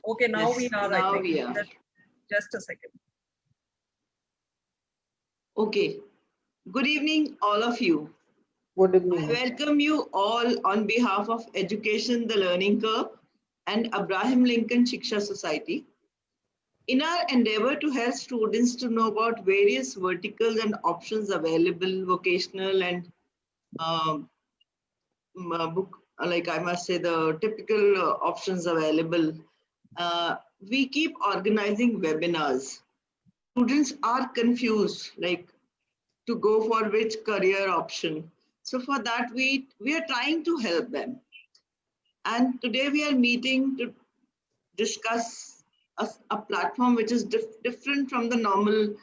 Okay, now Yes, we are, now I think. we are. Just a second. Okay. Good evening, all of you. Good I evening. welcome you all on behalf of Education the Learning Curve and Abraham Lincoln Shiksha Society. In our endeavor to help students to know about various verticals and options available, vocational and book, like I must say, the typical options available, we keep organizing webinars. Students are confused, like to go for which career option. So for that, we are trying to help them. And today we are meeting to discuss a platform which is different from the normal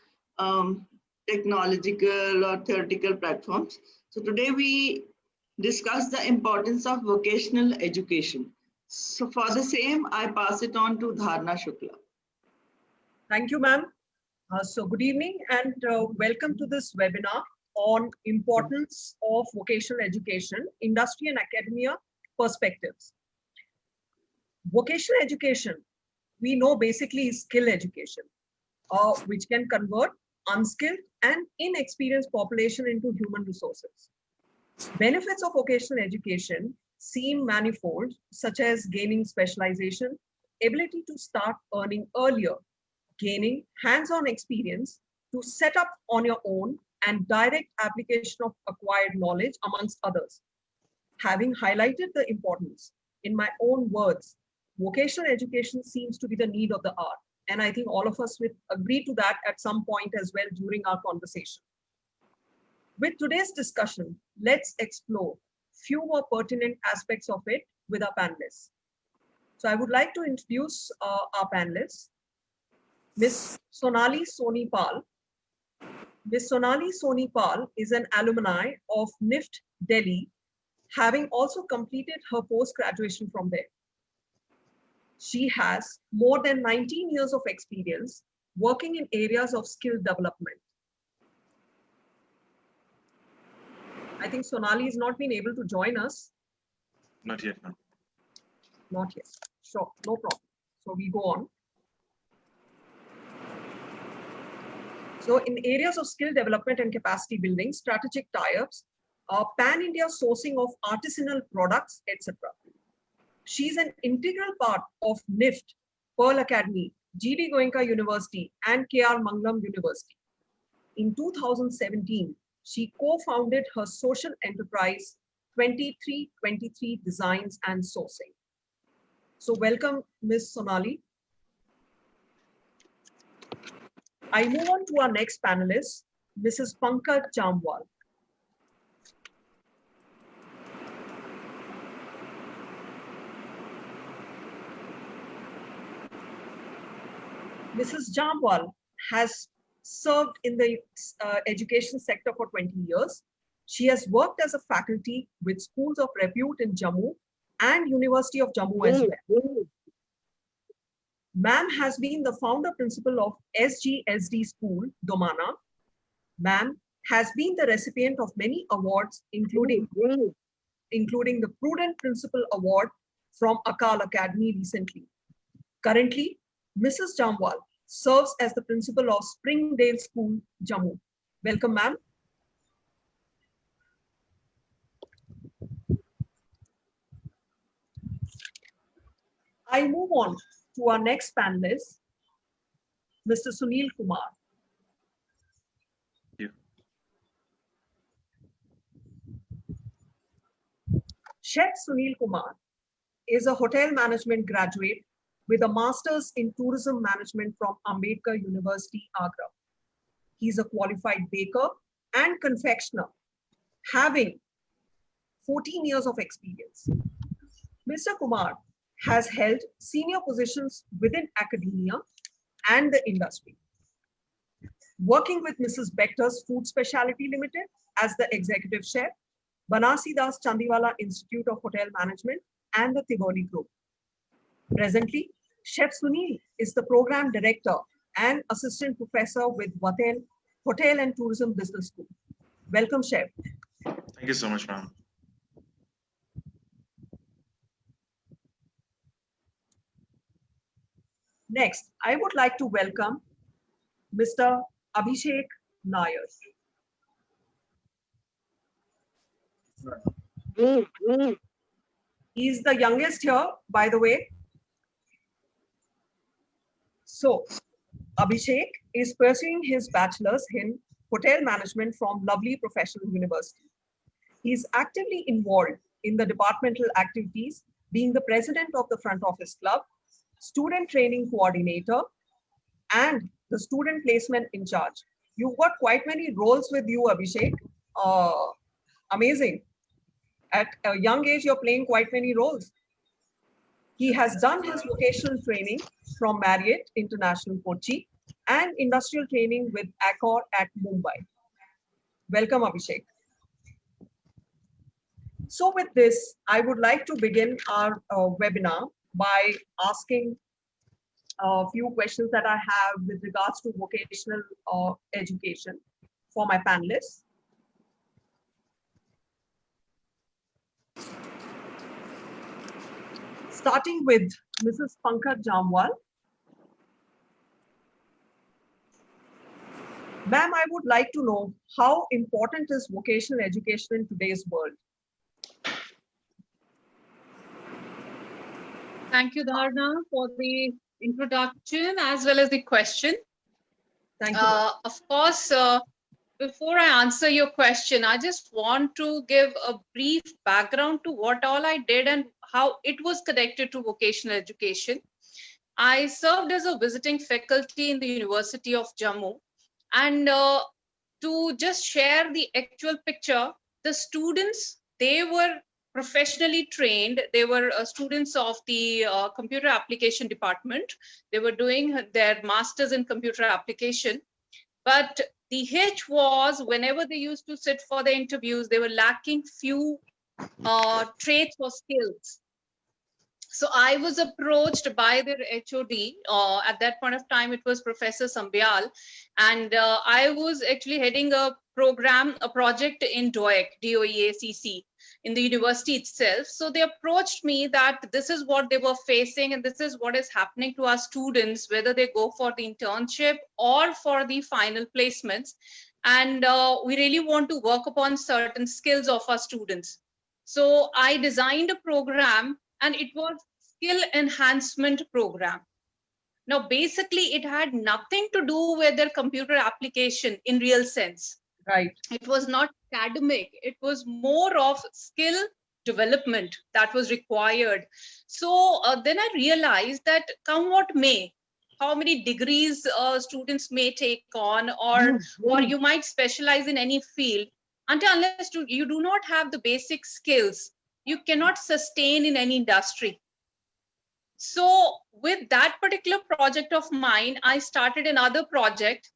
technological or theoretical platforms. So today we discuss the importance of vocational education. So for the same, I pass it on to Dharna Shukla. Thank you, ma'am. So good evening and welcome to this webinar on importance of vocational education, industry and academia perspectives. Vocational education, we know basically is skill education, which can convert unskilled and inexperienced population into human resources. Benefits of vocational education seem manifold, such as gaining specialization, ability to start earning earlier, gaining hands-on experience to set up on your own, and direct application of acquired knowledge, amongst others. Having highlighted the importance, in my own words, vocational education seems to be the need of the hour. And I think all of us will agree to that at some point as well during our conversation. With today's discussion, let's explore few more pertinent aspects of it with our panelists. So I would like to introduce our panelists. Ms. Sonali Sonipal. Ms. Sonali Sonipal is an alumni of NIFT Delhi, having also completed her post-graduation from there. She has more than 19 years of experience working in areas of skill development. I think Sonali has not been able to join us. Not yet, ma'am. Not yet. Sure, no problem. So we go on. So in areas of skill development and capacity building, strategic tie-ups, pan-India sourcing of artisanal products, etc. She's an integral part of NIFT, Pearl Academy, G.D. Goenka University, and K.R. Mangalam University. In 2017, she co-founded her social enterprise 2323 Designs and Sourcing. So welcome, Ms. Sonali. I move on to our next panelist, Mrs. Pankaj Jamwal. Mrs. Jamwal has served in the education sector for 20 years. She has worked as a faculty with schools of repute in Jammu and University of Jammu as well. Ma'am has been the founder principal of SGSD School, Domana. Ma'am has been the recipient of many awards, including the Prudent Principal Award from Akal Academy recently. Currently, Mrs. Jamwal serves as the principal of Springdale School, Jammu. Welcome, ma'am. I move on to our next panelist, Mr. Sunil Kumar. Thank you. Chef Sunil Kumar is a hotel management graduate with a master's in tourism management from Ambedkar University, Agra. He's a qualified baker and confectioner, having 14 years of experience. Mr. Kumar has held senior positions within academia and the industry, working with Mrs. Bector's Food Specialty Limited as the executive chef, Banasi Das Chandiwala Institute of Hotel Management, and the Tivoli Group. Presently, Chef Sunil is the program director and assistant professor with Hotel and Tourism Business School. Welcome, Chef. Thank you so much, ma'am. Next, I would like to welcome Mr. Abhishek Nair. He is the youngest here, by the way. So, Abhishek is pursuing his bachelor's in hotel management from lovely professional university. He is actively involved in the departmental activities, being the president of the front office club, student training coordinator, and the student placement in charge. You've got quite many roles with you, Abhishek. Amazing. At a young age, you're playing quite many roles. He has done his vocational training from Marriott International Kochi and industrial training with Accor at Mumbai. Welcome, Abhishek. So with this, I would like to begin our webinar by asking a few questions that I have with regards to vocational education for my panelists. Starting with Mrs. Pankaj Jamwal. Ma'am, I would like to know how important is vocational education in today's world? Thank you, Dharna, for the introduction as well as the question. Thank you. Of course, before I answer your question, I just want to give a brief background to what all I did and how it was connected to vocational education. I served as a visiting faculty in the University of Jammu. And to just share the actual picture, the students, they were professionally trained. They were students of the computer application department. They were doing their masters in computer application. But the hitch was whenever they used to sit for the interviews, they were lacking few traits or skills. So I was approached by their HOD. At that point of time, it was Professor Sambyal. And I was actually heading a program, a project in DOEC, DOEACC, in the university itself. So they approached me that this is what they were facing and this is what is happening to our students, whether they go for the internship or for the final placements. And we really want to work upon certain skills of our students. So I designed a program, and it was skill enhancement program. Now, basically, it had nothing to do with their computer application in real sense. Right. It was not academic. It was more of skill development that was required. So then I realized that come what may, how many degrees students may take on, or you might specialize in any field, unless you do not have the basic skills, you cannot sustain in any industry. So with that particular project of mine, I started another project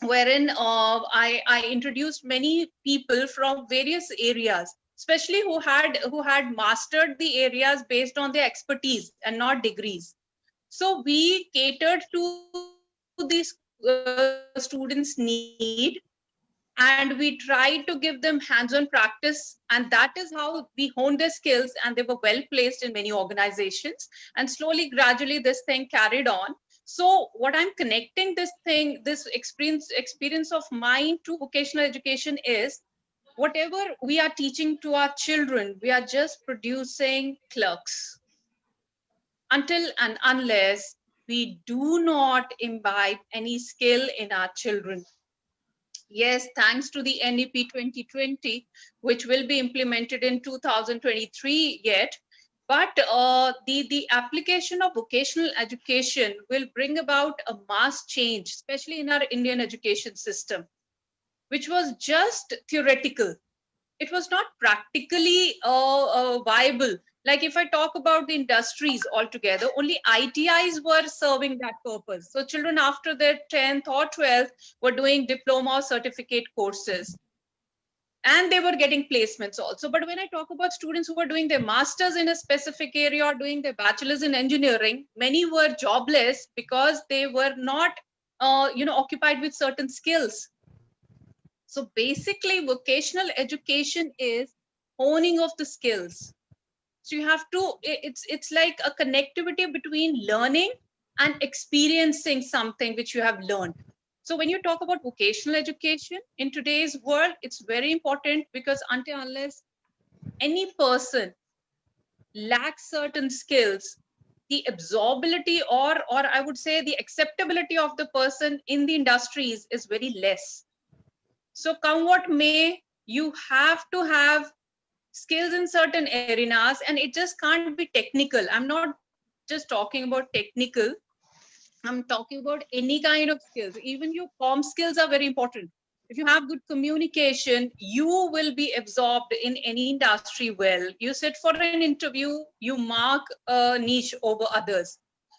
wherein I introduced many people from various areas, especially who had mastered the areas based on their expertise and not degrees. So we catered to these students' need, and we tried to give them hands-on practice, and that is how we honed their skills, and they were well placed in many organizations. And slowly, gradually, this thing carried on. So what I'm connecting this experience of mine to vocational education is, whatever we are teaching to our children, we are just producing clerks until and unless we do not imbibe any skill in our children. Yes, thanks to the NEP 2020, which will be implemented in 2023 yet. But the application of vocational education will bring about a mass change, especially in our Indian education system, which was just theoretical. It was not practically viable. Like if I talk about the industries altogether, only ITIs were serving that purpose. So children after their 10th or 12th were doing diploma or certificate courses. And they were getting placements also. But when I talk about students who were doing their masters in a specific area or doing their bachelors in engineering, many were jobless because they were not occupied with certain skills. So basically, vocational education is honing of the skills. So you have to, it's like a connectivity between learning and experiencing something which you have learned. So when you talk about vocational education in today's world, it's very important, because until unless any person lacks certain skills, the absorbability, or I would say the acceptability of the person in the industries is very less. So come what may, you have to have skills in certain arenas, and it just can't be technical. I'm not just talking about technical, I'm talking about any kind of skills. Even your comm skills are very important. If you have good communication, you will be absorbed in any industry well. You sit for an interview, you mark a niche over others.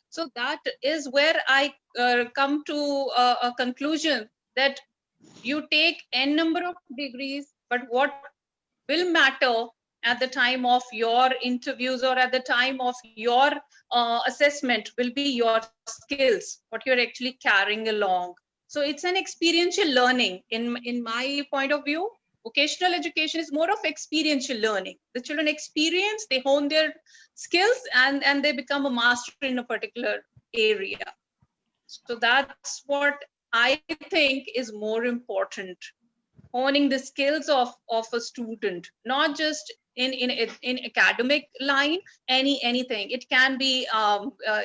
So that is where I come to a conclusion that you take n number of degrees, but what will matter at the time of your interviews or at the time of your assessment will be your skills, what you're actually carrying along. So it's an experiential learning. In my point of view, vocational education is more of experiential learning. The children experience, they hone their skills, and they become a master in a particular area. So that's what I think is more important, honing the skills of a student, not just in academic line, anything. It can be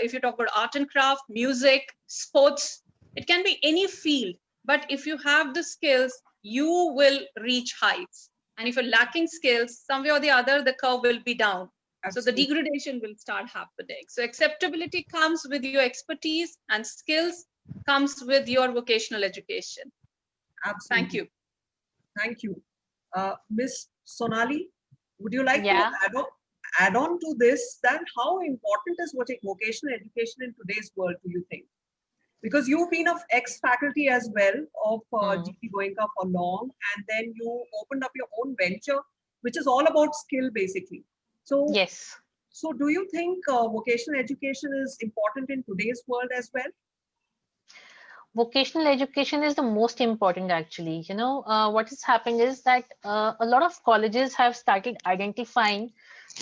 if you talk about art and craft, music, sports, it can be any field. But if you have the skills, you will reach heights. And if you're lacking skills, somewhere or the other, the curve will be down. So the degradation will start happening. So acceptability comes with your expertise, and skills comes with your vocational education. Absolutely. Thank you. Thank you. Miss Sonali, would you like Yeah. to add on to this, that how important is vocational education in today's world, do you think? Because you've been of ex-faculty as well of GP Goenka for long, and then you opened up your own venture, which is all about skill basically. So, Yes. so do you think vocational education is important in today's world as well? Vocational education is the most important actually. What has happened is that a lot of colleges have started identifying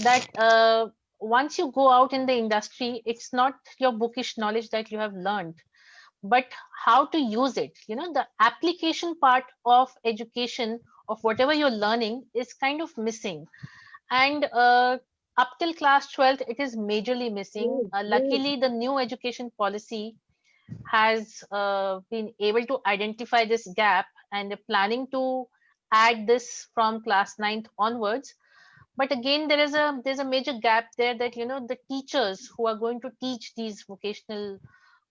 that once you go out in the industry, it's not your bookish knowledge that you have learned, but how to use it. The application part of education, of whatever you're learning, is kind of missing. And up till class 12th, it is majorly missing. Luckily, the new education policy has been able to identify this gap, and they're planning to add this from class 9th onwards. But again, there's a major gap there, that the teachers who are going to teach these vocational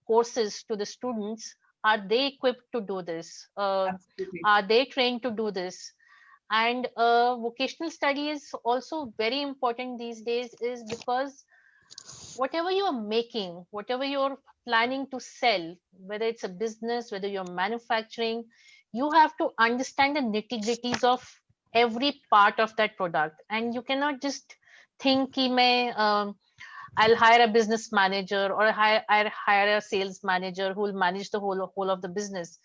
courses to the students, are they equipped to do this? Absolutely. Are they trained to do this? And vocational study is also very important these days, is because whatever you are making, whatever you're planning to sell, whether it's a business, whether you're manufacturing, you have to understand the nitty-gritties of every part of that product. And you cannot just think ki I'll hire a business manager, or I'll hire a sales manager who will manage the whole of the business.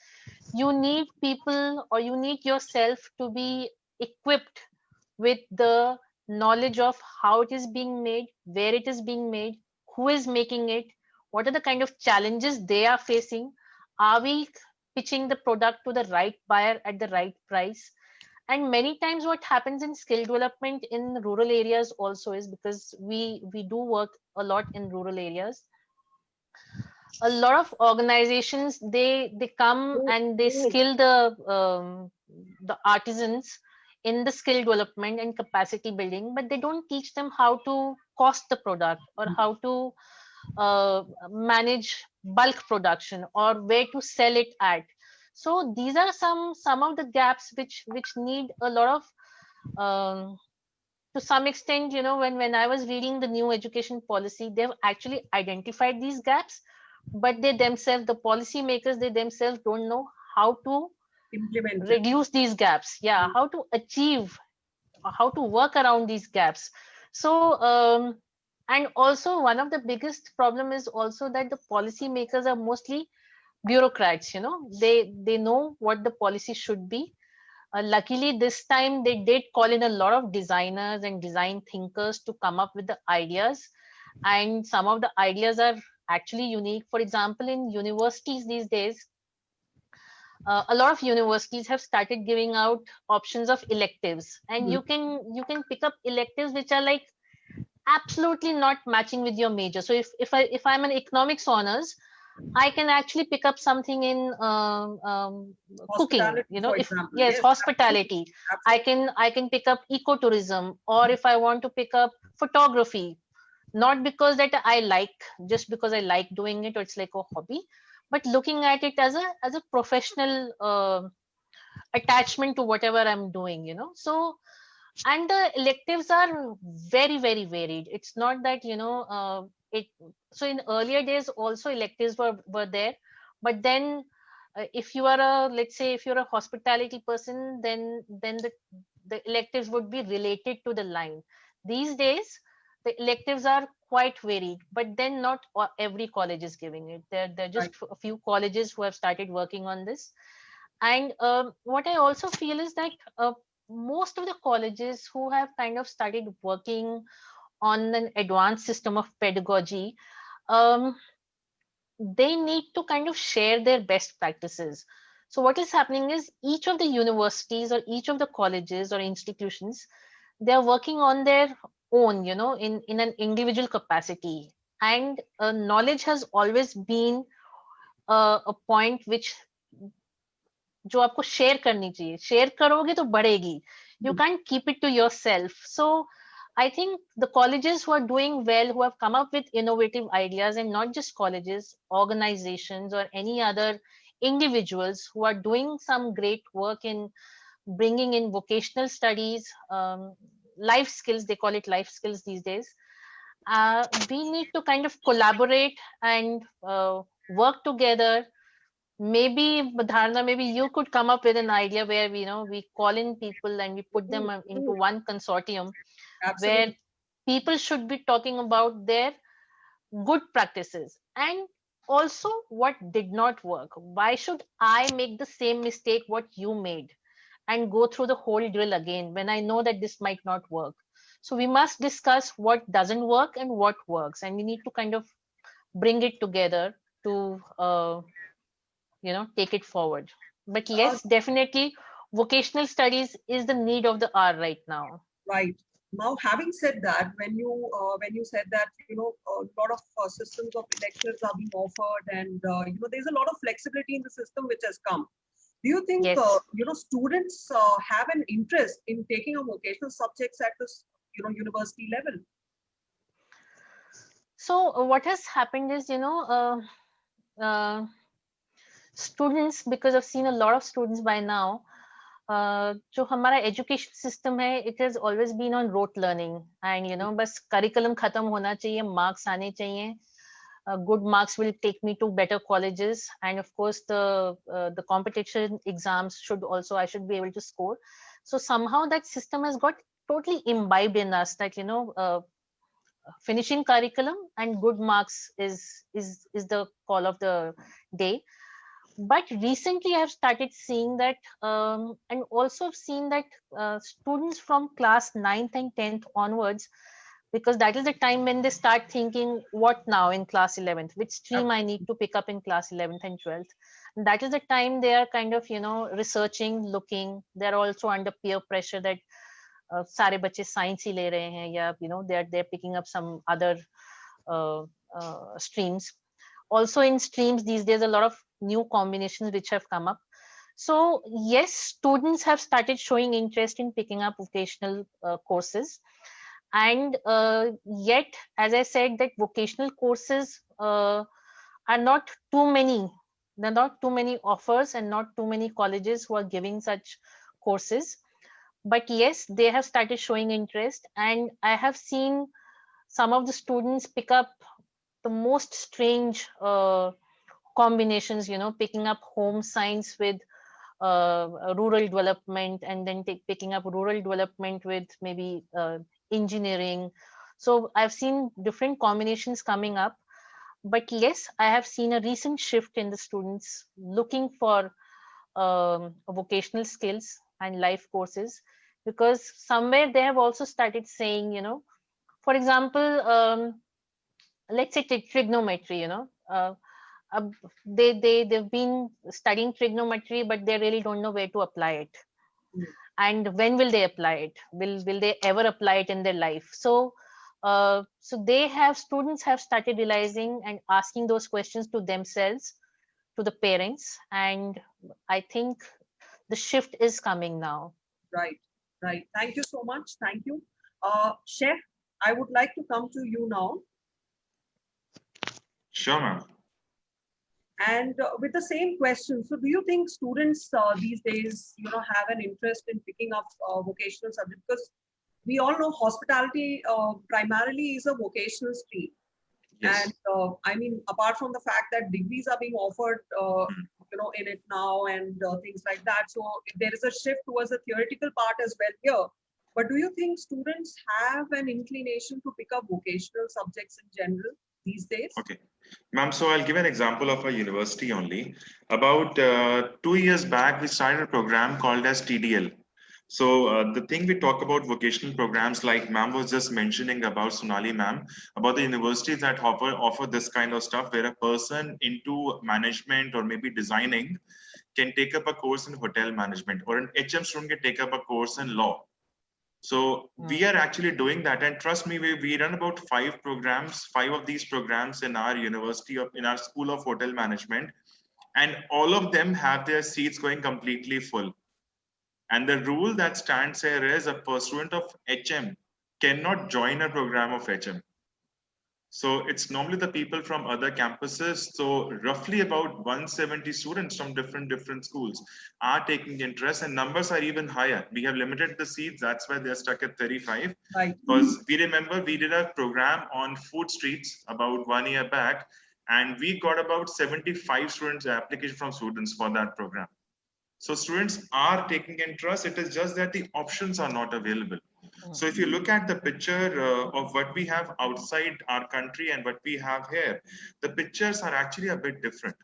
You need people, or you need yourself to be equipped with the knowledge of how it is being made, where it is being made, who is making it, what are the kind of challenges they are facing. Are we pitching the product to the right buyer at the right price? And many times what happens in skill development in rural areas also is, because we do work a lot in rural areas, a lot of organizations, they come and they skill the artisans in the skill development and capacity building, but they don't teach them how to cost the product, or how to manage bulk production, or where to sell it at. So these are some of the gaps which need a lot of to some extent, when I was reading the new education policy, they've actually identified these gaps, but they themselves, the policy makers, they themselves don't know how to Implement reduce these gaps. Yeah, how to achieve, how to work around these gaps. So and also one of the biggest problem is also that the policy makers are mostly bureaucrats. They know what the policy should be. Luckily, this time they did call in a lot of designers and design thinkers to come up with the ideas, and some of the ideas are actually unique. For example, in universities these days, a lot of universities have started giving out options of electives, and Mhm. you can pick up electives which are like absolutely not matching with your major. So if I'm an economics honors, I can actually pick up something in cooking. Hospitality, You know, for if example. yes, Yes, absolutely. hospitality. Absolutely. I can pick up ecotourism, or if I want to pick up photography, not because that I like, just because I like doing it, or it's like a hobby, but looking at it as a professional attachment to whatever I'm doing. So and the electives are very very varied. It's not that it so in earlier days also electives were there, but then if you are a, let's say if you're a hospitality person, then the electives would be related to the line. These days the electives are quite varied, but then not every college is giving it. There are Right. just a few colleges who have started working on this. And what I also feel is that most of the colleges who have kind of started working on an advanced system of pedagogy, um, they need to kind of share their best practices. So what is happening is each of the universities or each of the colleges or institutions, they are working on their own, in an individual capacity. And knowledge has always been a point which जो आपको share करनी चाहिए, share करोगे तो बढ़ेगी. You Mhm. can't keep it to yourself. So I think the colleges who are doing well, who have come up with innovative ideas, and not just colleges, organizations or any other individuals who are doing some great work in bringing in vocational studies, life skills, they call it life skills these days. We need to kind of collaborate and work together. Maybe Dharna, maybe you could come up with an idea where we call in people and we put them True, into true. one consortium where Absolutely. people should be talking about their good practices and also what did not work. Why should I make the same mistake what you made and go through the whole drill again when I know that this might not work? So we must discuss what doesn't work and what works, and we need to kind of bring it together to take it forward. But Uh, yes, definitely vocational studies is the need of the hour right now. right. Now, having said that, when you said that a lot of systems of electives are being offered, and there's a lot of flexibility in the system which has come. Do you think Yes. students have an interest in taking a vocational subjects at this university level? So what has happened is, students, because I've seen a lot of students by now, जो हमारा education system है, it has always been on rote learning, and बस curriculum खत्म होना चाहिए, marks आने चाहिए. Good marks will take me to better colleges, and of course the competition exams I should be able to score. So somehow that system has got totally imbibed in us that finishing curriculum and good marks is the call of the day. But recently I've started seeing that, and also I've seen that students from class 9th and 10th onwards, because that is the time when they start thinking what now in class 11th, which stream I need to pick up in class 11th and 12th. And that is the time they are kind of researching, looking. They're also under peer pressure that सारे बच्चे science ही ले रहे हैं, या they're picking up some other uh, streams. Also in streams these days, a lot of new combinations which have come up. So yes, students have started showing interest in picking up vocational courses. And yet, as I said, that vocational courses are not too many. There are not too many offers and not too many colleges who are giving such courses. But yes, they have started showing interest, and I have seen some of the students pick up the most strange combinations, picking up home science with rural development, and then picking up rural development with maybe engineering. So I've seen different combinations coming up. But yes, I have seen a recent shift in the students looking for vocational skills and life courses, because somewhere they have also started saying, for example, let's say trigonometry, uh, they've been studying trigonometry, but they really don't know where to apply it. Mm. And when will they apply it? Will they ever apply it in their life? So students have started realizing and asking those questions to themselves, to the parents, and I think the shift is coming now. Right, right. Thank you so much. Thank you. Chef, I would like to come to you now. Sure, ma'am. And with the same question, so do you think students these days, have an interest in picking up vocational subjects? Because we all know hospitality primarily is a vocational stream. Yes. And I mean, apart from the fact that degrees are being offered, Mm. in it now and things like that. So there is a shift towards the theoretical part as well here. But do you think students have an inclination to pick up vocational subjects in general these days? Okay. Ma'am, so I'll give an example of a university only. About 2 years back, we started a program called as TDL. So the thing we talk about vocational programs, like ma'am was just mentioning about Sonali ma'am, about the universities that offer this kind of stuff, where a person into management or maybe designing can take up a course in hotel management, or an HM student can take up a course in law. So we are actually doing that, and trust me, we run about 5 programs, 5 of these programs in our university in our school of hotel management, and all of them have their seats going completely full. And the rule that stands here is a pursuant of HM cannot join a program of HM. So it's normally the people from other campuses. So roughly about 170 students from different schools are taking interest, and numbers are even higher. We have limited the seats. That's why they're stuck at 35. Right. Because we remember we did a program on food streets about 1 year back, and we got about 75 students application from students for that program. So students are taking interest. It is just that the options are not available. So if you look at the picture of what we have outside our country and what we have here, the pictures are actually a bit different.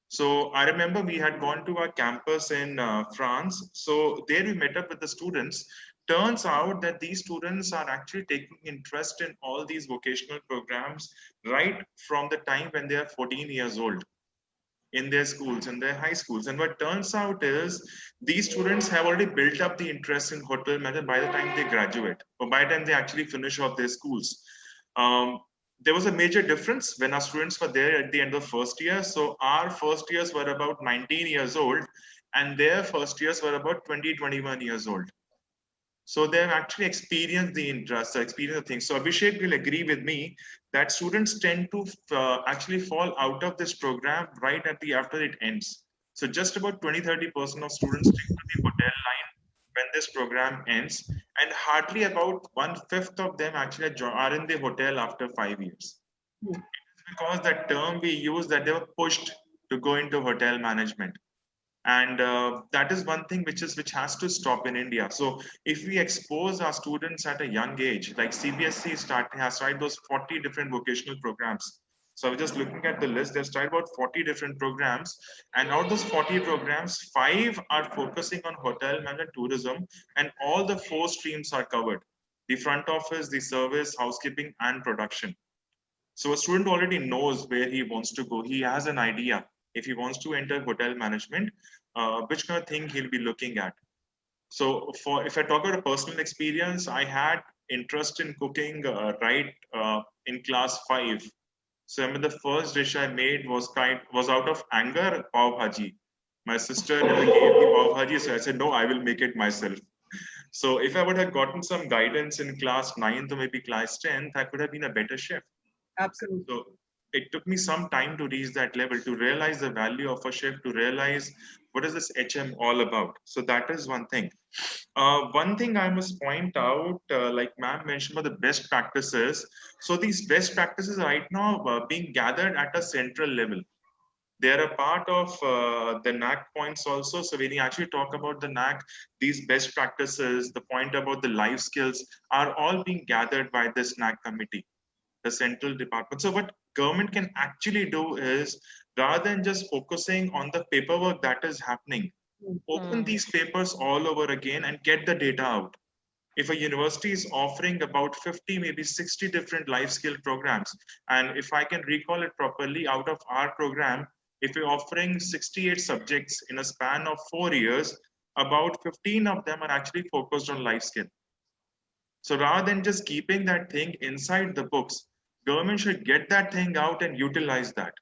So I remember we had gone to our campus in France. So there we met up with the students. Turns out that these students are actually taking interest in all these vocational programs right from the time when they are 14 years old, in their schools, in their high schools. And what turns out is these students have already built up the interest in hotel management by the time they graduate, or by the time they actually finish off their schools. There was a major difference when our students were there at the end of first year. So our first years were about 19 years old, and their first years were about 20, 21 years old. So they've actually experienced the interest, experienced the things. So Abhishek will agree with me that students tend to actually fall out of this program right at the after it ends. So just about 20-30% of students stick to the hotel line when this program ends, and hardly about 1/5 of them actually are in the hotel after 5 years. Hmm. Because that term we use, that they were pushed to go into hotel management. And that is one thing which has to stop in India. So if we expose our students at a young age, like CBSE has started those 40 different vocational programs. So I was just looking at the list. They've started about 40 different programs, and out of those 40 programs, 5 are focusing on hotel management, tourism, and all the 4 streams are covered: the front office, the service, housekeeping, and production. So a student already knows where he wants to go. He has an idea if he wants to enter hotel management, which kind of thing he'll be looking at. So if I talk about a personal experience, I had interest in cooking right in class 5. So I mean, the first dish I made was out of anger, pav bhaji. My sister gave me pav bhaji, so I said, no, I will make it myself. So if I would have gotten some guidance in class 9th or maybe class 10th, I could have been a better chef. Absolutely. So it took me some time to reach that level, to realize the value of a chef, to realize what is this HM all about. So that is one thing. One thing I must point out, like ma'am mentioned about the best practices. So these best practices right now being gathered at a central level. They're a part of the NAC points also. So when you actually talk about the NAC, these best practices, the point about the life skills are all being gathered by this NAC committee, the central department. So what government can actually do is, rather than just focusing on the paperwork that is happening, open these papers all over again and get the data out. If a university is offering about 50, maybe 60 different life skill programs, and if I can recall it properly, out of our program, if we're offering 68 subjects in a span of 4 years, about 15 of them are actually focused on life skill. So rather than just keeping that thing inside the books, government should get that thing out and utilize that.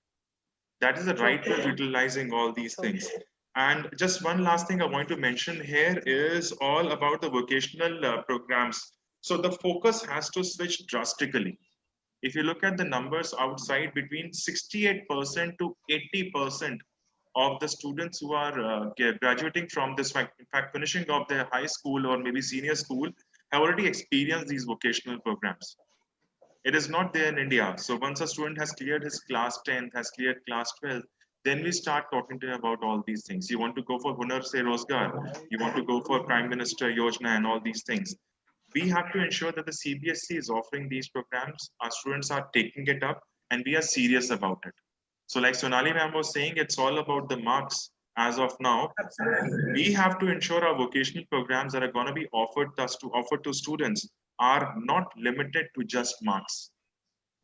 That is the right way of utilizing all these things. And just one last thing I want to mention here is all about the vocational programs. So the focus has to switch drastically. If you look at the numbers outside, between 68% to 80% of the students who are graduating from this, in fact, finishing off their high school or maybe senior school, have already experienced these vocational programs. It is not there in India. So once a student has cleared his class 10th, has cleared class 12th, then we start talking to him about all these things. You want to go for Hunar Se Rozgar, you want to go for Prime Minister Yojana and all these things. We have to ensure that the CBSE is offering these programs, our students are taking it up, and we are serious about it. So like Sonali ma'am was saying, it's all about the marks as of now. Absolutely. We have to ensure our vocational programs that are going to be offered to students are not limited to just marks.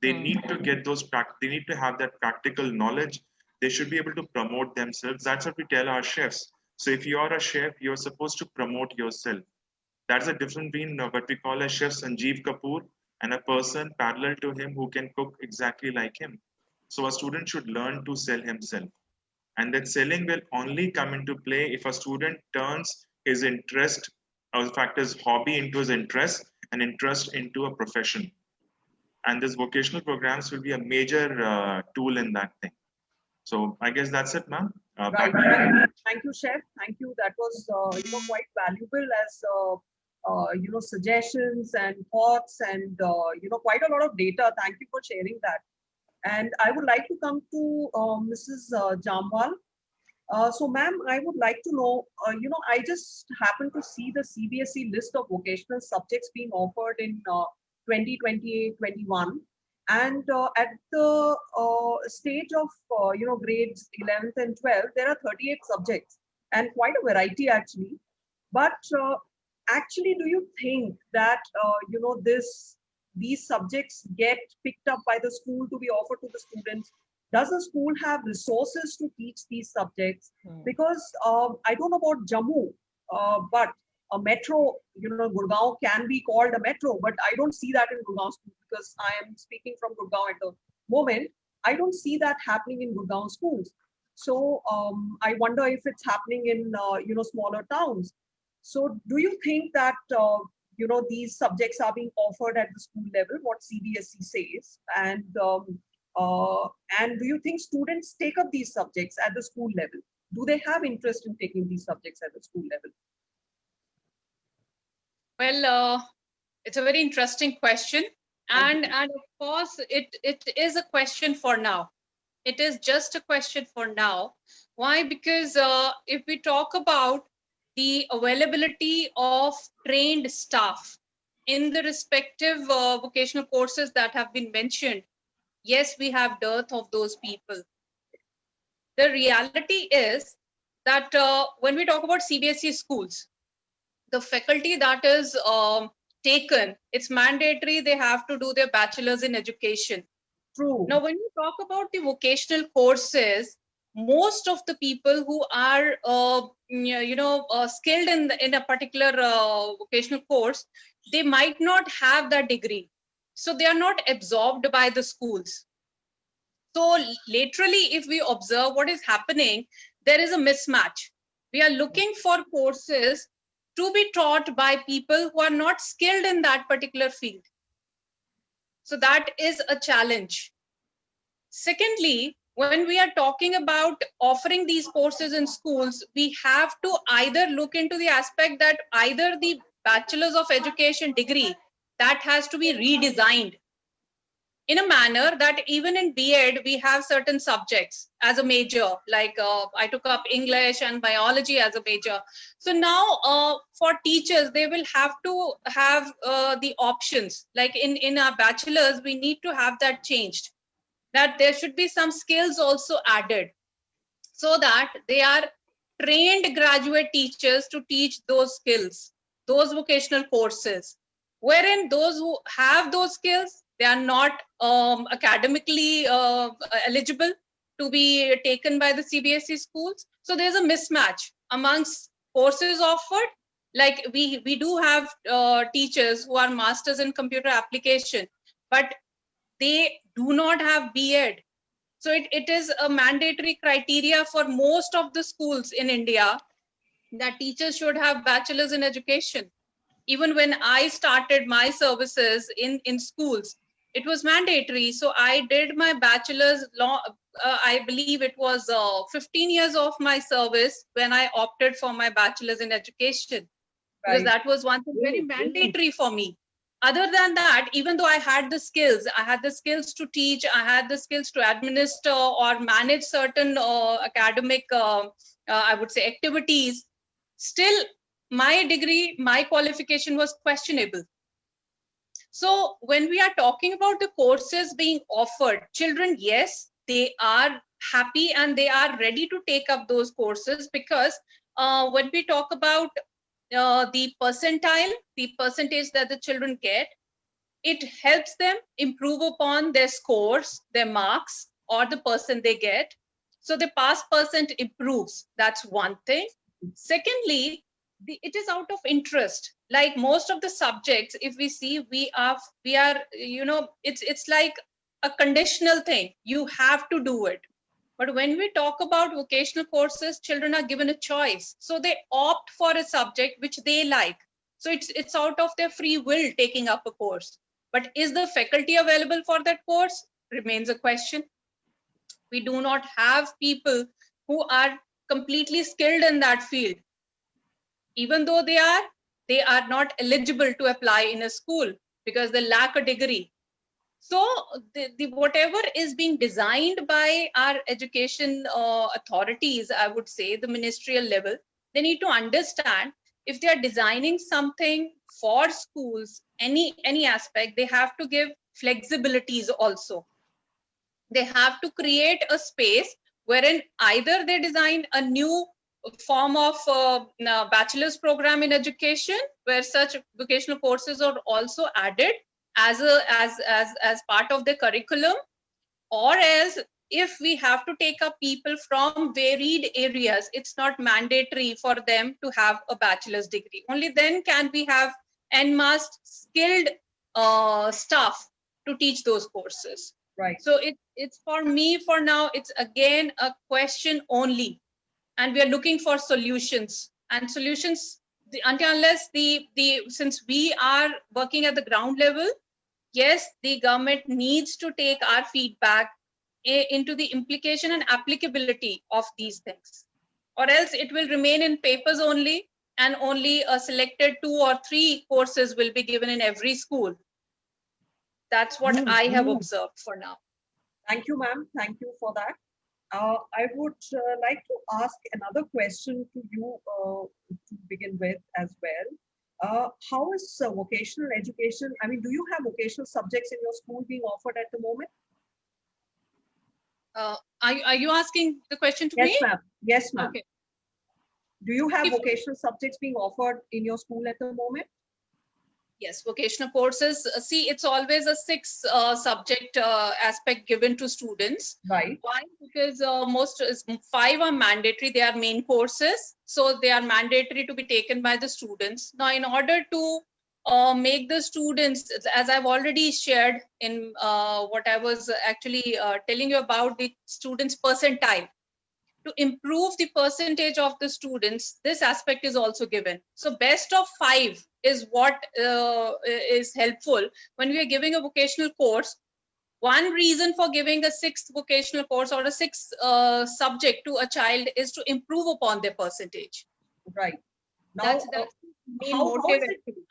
They need to get those they need to have that practical knowledge. They should be able to promote themselves. That's what we tell our chefs. So if you are a chef, you're supposed to promote yourself. That's a difference between what we call a chef Sanjeev Kapoor and a person parallel to him who can cook exactly like him. So a student should learn to sell himself. And that selling will only come into play if a student turns his interest, or in fact his hobby into his interest, and interest into a profession. And this vocational programs will be a major tool in that thing. So I guess that's it, ma'am. Right. Thank you, Chef. Thank you. That was quite valuable as suggestions and thoughts and quite a lot of data. Thank you for sharing that. And I would like to come to Mrs. Jamwal. So, ma'am, I would like to know, I just happened to see the CBSE list of vocational subjects being offered in 2020-21. And at the stage of, grades 11th and 12th, there are 38 subjects and quite a variety actually. But actually, do you think that, these subjects get picked up by the school to be offered to the students? Does the school have resources to teach these subjects? Because I don't know about Jammu, but a metro, Gurgaon can be called a metro, but I don't see that in Gurgaon school because I am speaking from Gurgaon at the moment. I don't see that happening in Gurgaon schools. So I wonder if it's happening in, smaller towns. So do you think that, these subjects are being offered at the school level, what CBSE says? And do you think students take up these subjects at the school level? Do they have interest in taking these subjects at the school level? Well, it's a very interesting question. And of course, it is a question for now. It is just a question for now. Why? Because if we talk about the availability of trained staff in the respective vocational courses that have been mentioned, yes, we have dearth of those people. The reality is that when we talk about CBSE schools, the faculty that is taken, it's mandatory they have to do their bachelor's in education. True. Now, when you talk about the vocational courses, most of the people who are skilled in a particular vocational course, they might not have that degree, so they are not absorbed by the schools. So laterally, if we observe what is happening, there is a mismatch. We are looking for courses to be taught by people who are not skilled in that particular field. So that is a challenge. Secondly, when we are talking about offering these courses in schools, we have to either look into the aspect that either the bachelor's of education degree that has to be redesigned in a manner that even in B.Ed, we have certain subjects as a major, like I took up English and biology as a major. So now for teachers, they will have to have the options. Like in our bachelor's, we need to have that changed, that there should be some skills also added so that they are trained graduate teachers to teach those skills, those vocational courses, wherein those who have those skills, they are not academically eligible to be taken by the CBSE schools. So there's a mismatch amongst courses offered. Like we do have teachers who are masters in computer application, but they do not have B.Ed. So it is a mandatory criteria for most of the schools in India that teachers should have bachelor's in education. Even when I started my services in schools, it was mandatory. So I did my bachelor's law. I believe it was 15 years of my service when I opted for my bachelor's in education, because Right. that was one thing very mandatory for me. Other than that, even though I had the skills, to teach, I had the skills to administer or manage certain academic, I would say, activities, still my degree, my qualification was questionable. So when we are talking about the courses being offered, children, yes, they are happy and they are ready to take up those courses, because when we talk about the percentile, the percentage that the children get, it helps them improve upon their scores, their marks, or the person they get. So the pass percent improves. That's one thing. Secondly, it is out of interest. Like most of the subjects, if we see, we are, it's like a conditional thing. You have to do it. But when we talk about vocational courses, children are given a choice. So they opt for a subject which they like. So it's out of their free will taking up a course. But is the faculty available for that course? Remains a question. We do not have people who are completely skilled in that field. Even though they are not eligible to apply in a school because they lack a degree. So the whatever is being designed by our education authorities, I would say the ministerial level, they need to understand, if they are designing something for schools, any aspect, they have to give flexibilities also. They have to create a space wherein either they design a new form of bachelor's program in education, where such vocational courses are also added as part of the curriculum, or else if we have to take up people from varied areas, it's not mandatory for them to have a bachelor's degree. Only then can we have en masse skilled staff to teach those courses. Right. So it's for me, for now, it's again a question only, and we are looking for solutions. And solutions, until unless since we are working at the ground level, yes, the government needs to take our feedback into the implication and applicability of these things, or else it will remain in papers only, and only a selected 2 or 3 courses will be given in every school. That's what I have observed for now. Thank you, ma'am. Thank you for that. I would like to ask another question to you to begin with as well. How is vocational education? I mean, do you have vocational subjects in your school being offered at the moment? Are you asking the question to Yes, me? ma'am. Yes, ma'am. Okay. Do you have If- vocational subjects being offered in your school at the moment? Yes, vocational courses. See, it's always a 6 subject aspect given to students. Right. Why? Because 5 are mandatory. They are main courses, so they are mandatory to be taken by the students. Now, in order to make the students, as I've already shared in what I was actually telling you about the students' percentile, to improve the percentage of the students, this aspect is also given. So best of 5 is what is helpful when we are giving a vocational course. One reason for giving a 6th vocational course or a 6th subject to a child is to improve upon their percentage. Right. Now, That's the main motive.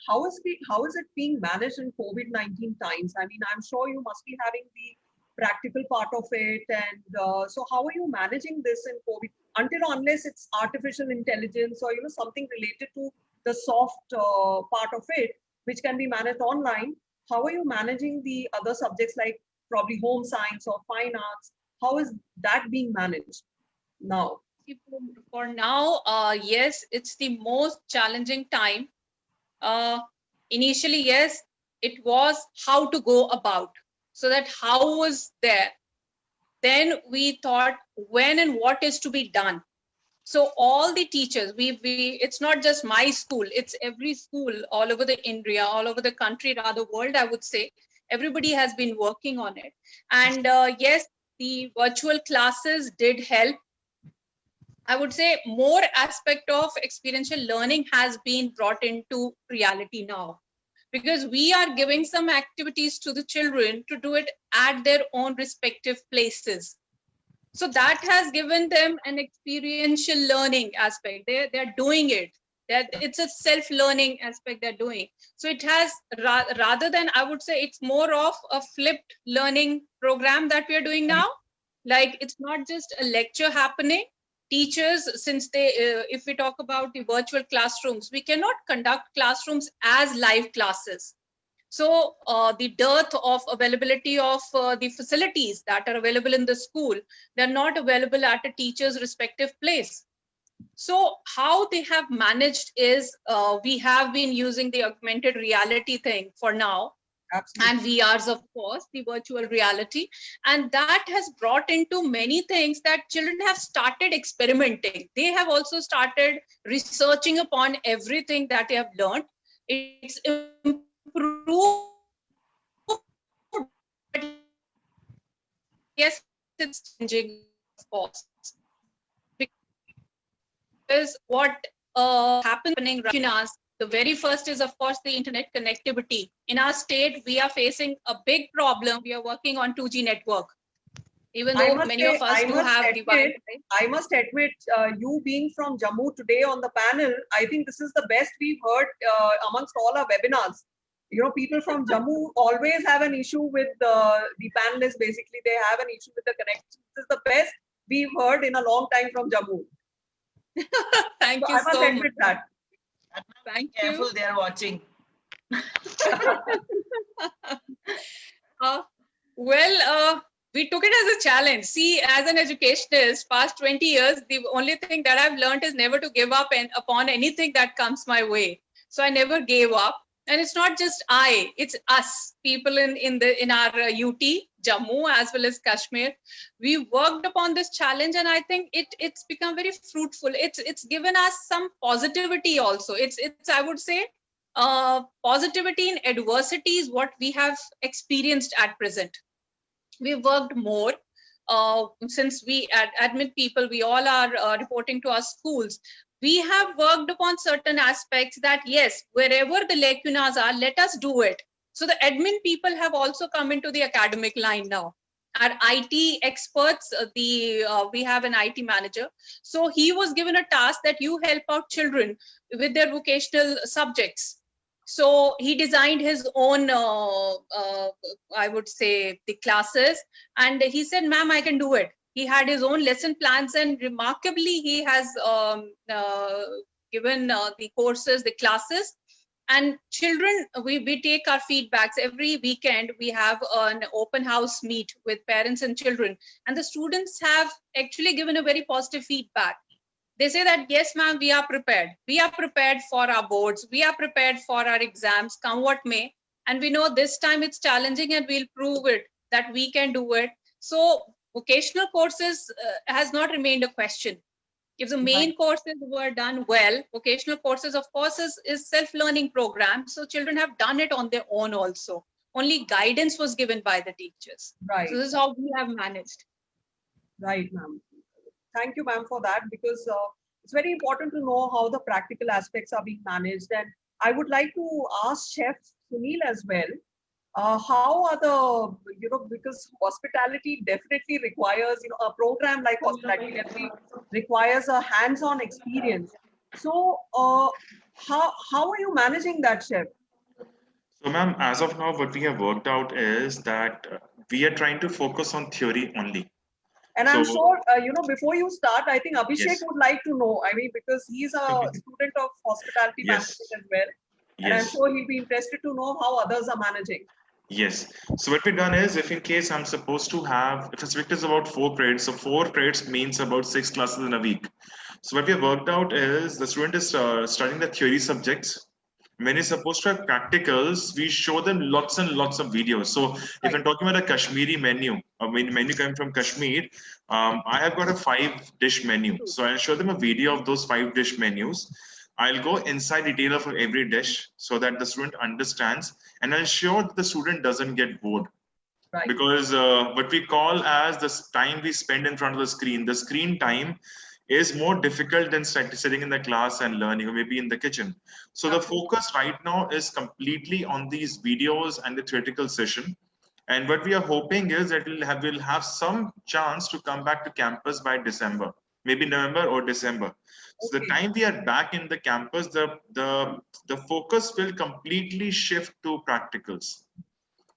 how is it being managed in COVID-19 times? I mean, I'm sure you must be having the practical part of it, and so how are you managing this in COVID? Unless it's artificial intelligence or something related to the soft part of it, which can be managed online. How are you managing the other subjects like probably home science or fine arts? How is that being managed now? For now, yes, it's the most challenging time Initially, yes, it was how to go about. So that how was there. Then we thought when and what is to be done. So all the teachers, it's not just my school, it's every school all over the India, all over the country, rather world, I would say. Everybody has been working on it. And yes, the virtual classes did help. I would say more aspect of experiential learning has been brought into reality now, because we are giving some activities to the children to do it at their own respective places. So that has given them an experiential learning aspect. They're doing it. It's a self-learning aspect they're doing. So it has, rather than, I would say, it's more of a flipped learning program that we are doing now. Like, it's not just a lecture happening. Teachers, since if we talk about the virtual classrooms, we cannot conduct classrooms as live classes. So the dearth of availability of the facilities that are available in the school, they're not available at a teacher's respective place. So how they have managed is we have been using the augmented reality thing for now. Absolutely. And VRs, of course, the virtual reality. And that has brought into many things that children have started experimenting. They have also started researching upon everything that they have learned. It's improved. Yes, it's changing, of course. Because what happening right now, the very first is, of course, the internet connectivity. In our state, we are facing a big problem. We are working on 2G network. Even though many of us do have the Wi-Fi. I must admit, you being from Jammu today on the panel, I think this is the best we've heard amongst all our webinars. You know, people from Jammu always have an issue with the panelists. Basically, they have an issue with the connection. This is the best we've heard in a long time from Jammu. Thank you so much. I must admit that. Thank you. Careful, they are watching. We took it as a challenge. See, as an educationist, past 20 years, the only thing that I've learned is never to give up upon anything that comes my way. So I never gave up. And it's not just it's us, people in our UT, Jammu, as well as Kashmir. We worked upon this challenge, and I think it's become very fruitful. It's given us some positivity also. It's I would say, positivity in adversity is what we have experienced at present. We worked more since we admit people, we all are reporting to our schools. We have worked upon certain aspects that, yes, wherever the lacunas are, let us do it. So the admin people have also come into the academic line now. Our IT experts, we have an IT manager. So he was given a task that you help out children with their vocational subjects. So he designed his own, I would say, the classes. And he said, ma'am, I can do it. He had his own lesson plans, and remarkably, he has given the courses, the classes. And children, we take our feedbacks. Every weekend, we have an open house meet with parents and children. And the students have actually given a very positive feedback. They say that, yes, ma'am, we are prepared. We are prepared for our boards. We are prepared for our exams, come what may. And we know this time it's challenging, and we'll prove it that we can do it. So vocational courses has not remained a question. If the main courses were done well, vocational courses, of course, is self-learning program. So children have done it on their own also. Only guidance was given by the teachers. Right. So this is how we have managed. Right, ma'am. Thank you, ma'am, for that, because it's very important to know how the practical aspects are being managed. And I would like to ask Chef Sunil as well, how are the, because hospitality definitely requires, a program like hospitality definitely requires a hands-on experience. So how are you managing that, Chef? So, ma'am, as of now, what we have worked out is that we are trying to focus on theory only. And I'm sure, before you start, I think Abhishek would like to know, I mean, because he's a student of hospitality management as well. And I'm sure he'll be interested to know how others are managing. Yes. So what we've done is, if in case I'm supposed to have, if a subject is about 4 credits, so 4 credits means about 6 classes in a week. So what we have worked out is the student is studying the theory subjects, when you're supposed to have practicals, we show them lots and lots of videos. So if I'm talking about a Kashmiri menu, a menu coming from Kashmir, I have got a 5-dish menu. So I'll show them a video of those 5-dish menus. I'll go inside detail of every dish so that the student understands, and I'll ensure that the student doesn't get bored. Right. Because what we call as the time we spend in front of the screen time is more difficult than sitting in the class and learning, or maybe in the kitchen. So the focus right now is completely on these videos and the theoretical session. And what we are hoping is that we'll have some chance to come back to campus by December, maybe November or December. So the time we are back in the campus, the focus will completely shift to practicals.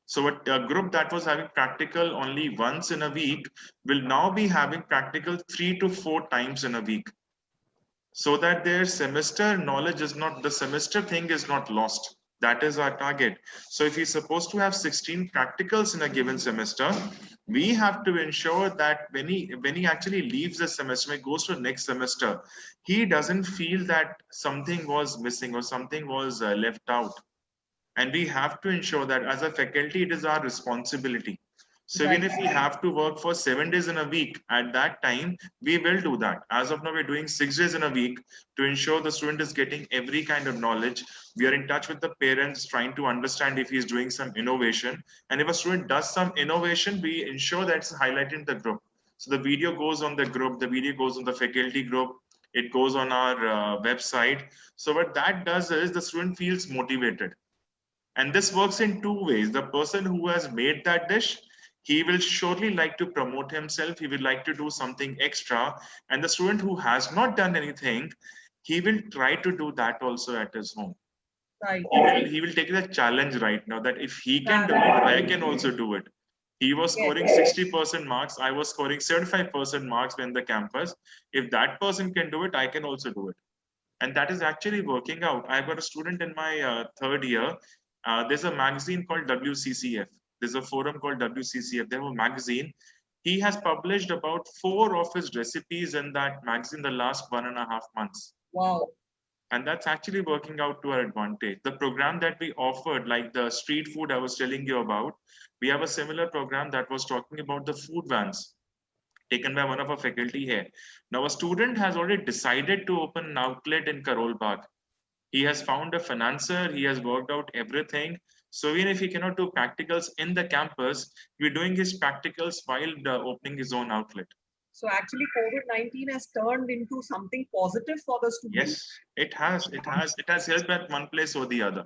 So a group that was having practical only once in a week will now be having practical 3 to 4 times in a week, so that their semester knowledge is not, the semester thing is not lost. That is our target. So if he's supposed to have 16 practicals in a given semester, we have to ensure that when he actually leaves the semester, when he goes to the next semester, he doesn't feel that something was missing or something was left out. And we have to ensure that as a faculty, it is our responsibility. So even if we have to work for 7 days in a week, at that time, we will do that. As of now, we're doing 6 days in a week to ensure the student is getting every kind of knowledge. We are in touch with the parents, trying to understand if he's doing some innovation. And if a student does some innovation, we ensure that it's highlighted in the group. So the video goes on the group, the video goes on the faculty group, it goes on our website. So what that does is the student feels motivated. And this works in 2 ways. The person who has made that dish, he will surely like to promote himself. He will like to do something extra. And the student who has not done anything, he will try to do that also at his home. Right. He will take the challenge right now that if he can do it, I can also do it. He was scoring 60% marks. I was scoring 75% marks when the campus. If that person can do it, I can also do it. And that is actually working out. I've got a student in my 3rd year. There's a magazine called WCCF. There's a forum called WCCF. They have a magazine. He has published about 4 of his recipes in that magazine the last 1.5 months. Wow. And that's actually working out to our advantage. The program that we offered, like the street food I was telling you about, we have a similar program that was talking about the food vans taken by one of our faculty here. Now, a student has already decided to open an outlet in Karol Bagh. He has found a financier, he has worked out everything. So even if he cannot do practicals in the campus, we're doing his practicals while opening his own outlet. So actually COVID-19 has turned into something positive for the students. Yes, it has. It has helped at one place or the other.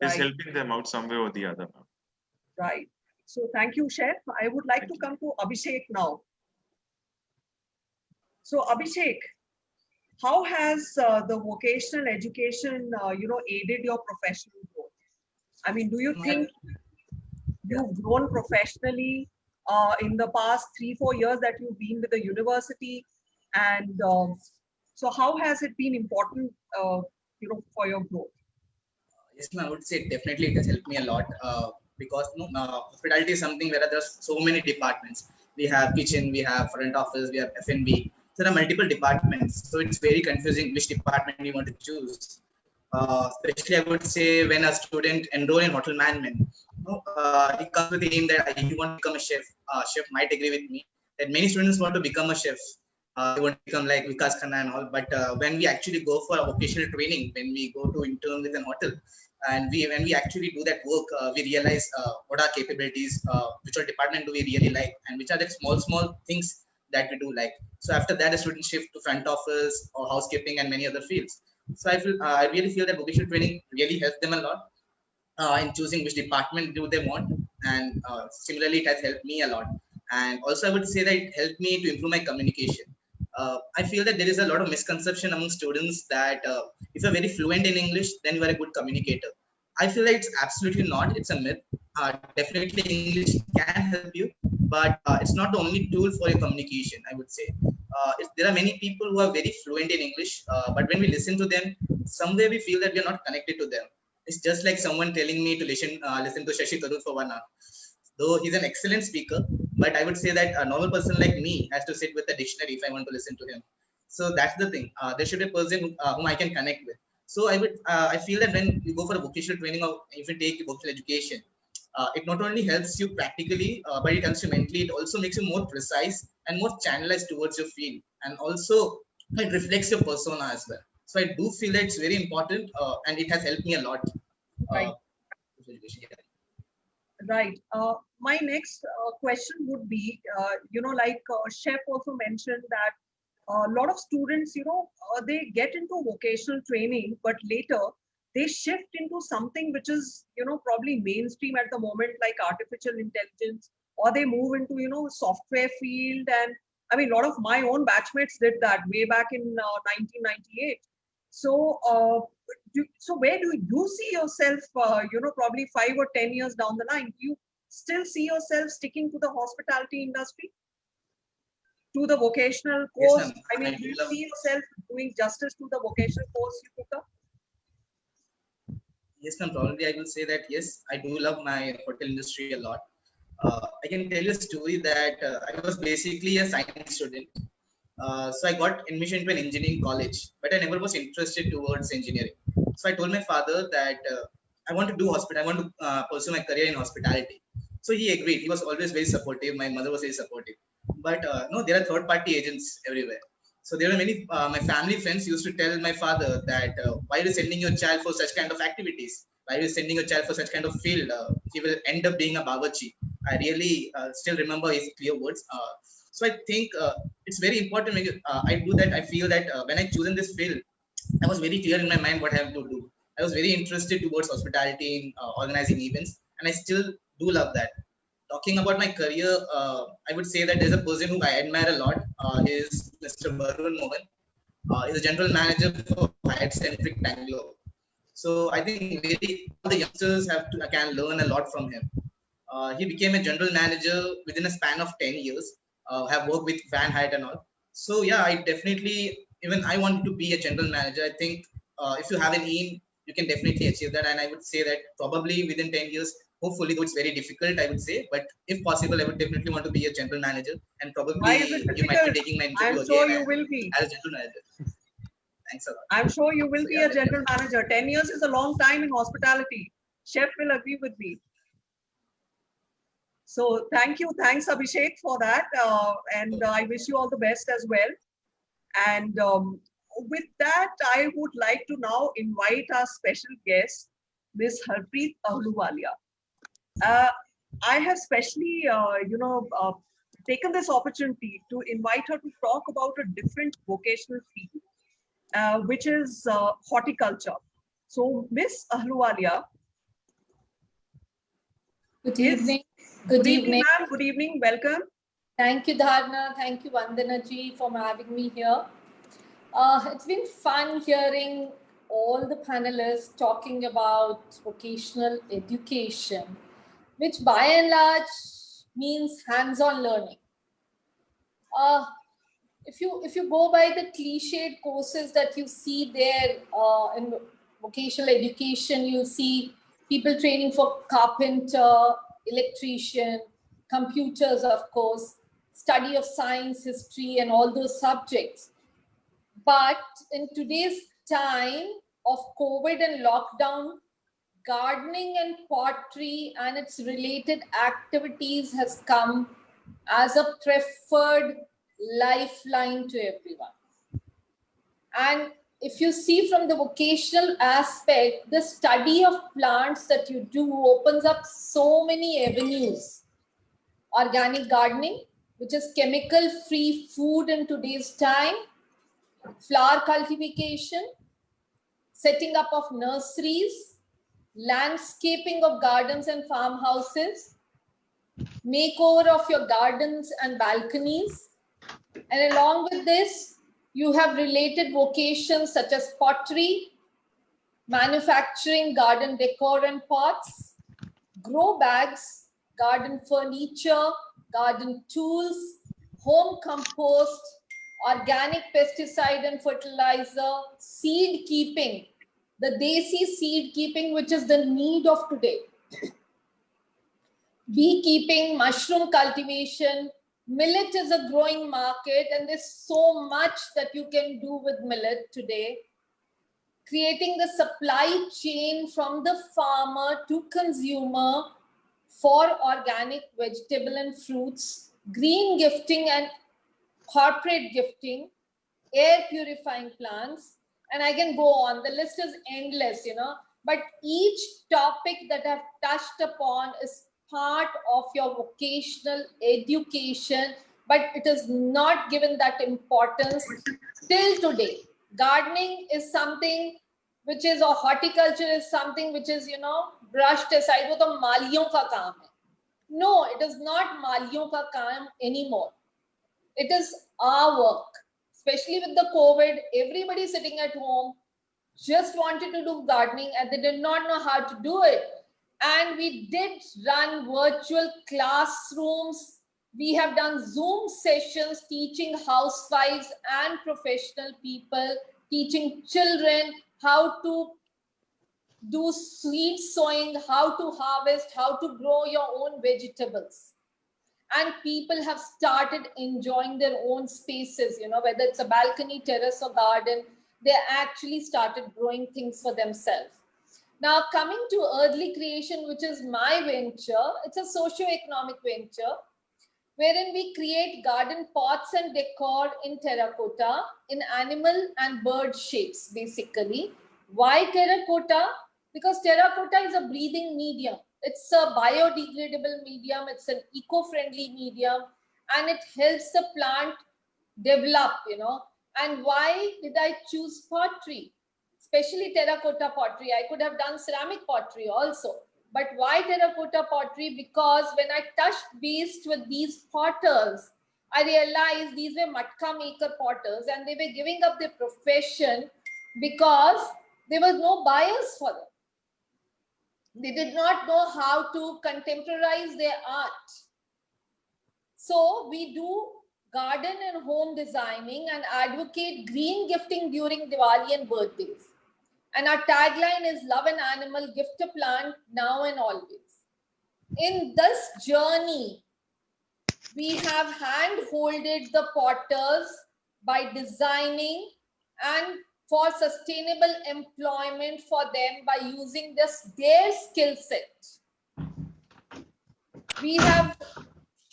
It's helping them out some way or the other. Right. So thank you, Chef. I would like to come to Abhishek now. So Abhishek, how has the vocational education, aided your professional growth? I mean, do you think you've grown professionally in the past 3-4 years that you've been with the university? And so how has it been important, for your growth? Yes, I would say definitely it has helped me a lot because hospitality is something where there's so many departments. We have kitchen, we have front office, we have F&B. So there are multiple departments. So it's very confusing which department you want to choose. Especially, I would say when a student enroll in hotel management, he comes with the aim that he want to become a chef. Chef might agree with me that many students want to become a chef. They want to become like Vikas Khanna and all. But when we actually go for a vocational training, when we go to intern with an hotel, and when we actually do that work, we realize what are capabilities, which our department do we really like, and which are the small things that we do like. So after that, a student shift to front office or housekeeping and many other fields. So I really feel that vocational training really helps them a lot in choosing which department do they want, and similarly, it has helped me a lot. And also, I would say that it helped me to improve my communication. I feel that there is a lot of misconception among students that if you're very fluent in English, then you are a good communicator. I feel like it's absolutely not. It's a myth. Definitely, English can help you, but it's not the only tool for your communication, I would say. There are many people who are very fluent in English, but when we listen to them, somewhere we feel that we are not connected to them. It's just like someone telling me to listen to Shashi Tharoor for 1 hour. Though he's an excellent speaker, but I would say that a normal person like me has to sit with a dictionary if I want to listen to him. So that's the thing. There should be a person whom I can connect with. So I feel that when you go for a vocational training or if you take vocational education, it not only helps you practically, but it helps you mentally. It also makes you more precise and more channelized towards your field, and also it reflects your persona as well. So I do feel that it's very important, and it has helped me a lot. Right. Education, yeah. Right. My next question would be, like Chef also mentioned that a lot of students, they get into vocational training, but later they shift into something which is, probably mainstream at the moment, like artificial intelligence, or they move into, software field. And I mean, a lot of my own batchmates did that way back in 1998. So, so where do you see yourself, probably 5 or 10 years down the line? Do you still see yourself sticking to the hospitality industry, to the vocational Yes, course? ma'am. I mean, I do do you love. see yourself doing justice to the vocational course you took up? Yes, ma'am. Probably I will say that yes, I do love my hotel industry a lot. I can tell you a story that I was basically a science student. So I got admission to an engineering college, but I never was interested towards engineering. So I told my father that I want to do hospital. I want to pursue my career in hospitality. So he agreed. He was always very supportive. My mother was very supportive. But no, there are third-party agents everywhere. So there were many. My family friends used to tell my father that why are you sending your child for such kind of activities? Why are you sending your child for such kind of field? He will end up being a bawarchi. I really still remember his clear words. So I think it's very important when I do that. I feel that when I chosen this field, I was very clear in my mind what I have to do. I was very interested towards hospitality in organizing events, and I still do love that. Talking about my career, I would say that there's a person who I admire a lot. Is Mr. Varun Mohan. He's a general manager for Hyatt Centric Bangalore. So I think very all the youngsters have to can learn a lot from him. He became a general manager within a span of 10 years. Have worked with Van Hyatt and all. So yeah, I definitely, even I want to be a general manager. I think if you have an aim, you can definitely achieve that. And I would say that probably within 10 years, hopefully, though it's very difficult, I would say, but if possible, I would definitely want to be a general manager. And Why is probably it you might be difficult? taking my I'm interview sure again you will be. as a general manager. Thanks a lot. I'm sure you will So be yeah, a general definitely. manager. 10 years is a long time in hospitality. Chef will agree with me. So thank you. Thanks, Abhishek, for that. And I wish you all the best as well. And with that, I would like to now invite our special guest, Ms. Harpreet Ahluwalia. I have specially, taken this opportunity to invite her to talk about a different vocational field, which is horticulture. So, Ms. Ahluwalia. Good Yes. evening. Good evening, ma'am. Good evening. Welcome. Thank you, Dharna. Thank you, Vandana ji, for having me here. It's been fun hearing all the panelists talking about vocational education, which by and large means hands-on learning. If you go by the cliched courses that you see there in vocational education, you'll see people training for carpenter, electrician, computers, of course, study of science, history, and all those subjects. But in today's time of COVID and lockdown, gardening and pottery and its related activities has come as a preferred lifeline to everyone. And if you see from the vocational aspect, the study of plants that you do opens up so many avenues. Organic gardening, which is chemical-free food in today's time, flower cultivation, setting up of nurseries, landscaping of gardens and farmhouses, makeover of your gardens and balconies. And along with this, you have related vocations such as pottery, manufacturing garden decor and pots, grow bags, garden furniture, garden tools, home compost, organic pesticide and fertilizer, seed keeping, the desi seed keeping, which is the need of today, beekeeping, mushroom cultivation. Millet is a growing market, and there's so much that you can do with millet today. creating the supply chain from the farmer to consumer for organic vegetable and fruits, green gifting and corporate gifting, air purifying plants, and I can go on. The list is endless, but each topic that I've touched upon is part of your vocational education, but it is not given that importance till today. Gardening is something which is, or horticulture is something which is, brushed aside. वो तो मालियों का काम है. No, it is not मालियों का काम anymore. It is our work. Especially with the COVID, everybody sitting at home just wanted to do gardening and they did not know how to do it. And we did run virtual classrooms. We have done Zoom sessions teaching housewives and professional people, teaching children how to do seed sowing, how to harvest, how to grow your own vegetables. And people have started enjoying their own spaces, whether it's a balcony, terrace, or garden, they actually started growing things for themselves. Now, coming to Earthly Creation, which is my venture, it's a socio-economic venture wherein we create garden pots and decor in terracotta in animal and bird shapes, basically. Why terracotta? Because terracotta is a breathing medium. It's a biodegradable medium. It's an eco-friendly medium, and it helps the plant develop, And why did I choose pottery? Especially terracotta pottery. I could have done ceramic pottery also. But why terracotta pottery? Because when I touched base with these potters, I realized these were matka maker potters and they were giving up their profession because there was no buyers for them. They did not know how to contemporize their art. So we do garden and home designing and advocate green gifting during Diwali and birthdays. And our tagline is love an animal, gift a plant, now and always. In this journey, we have hand-holded the potters by designing and for sustainable employment for them by using their skill set. We have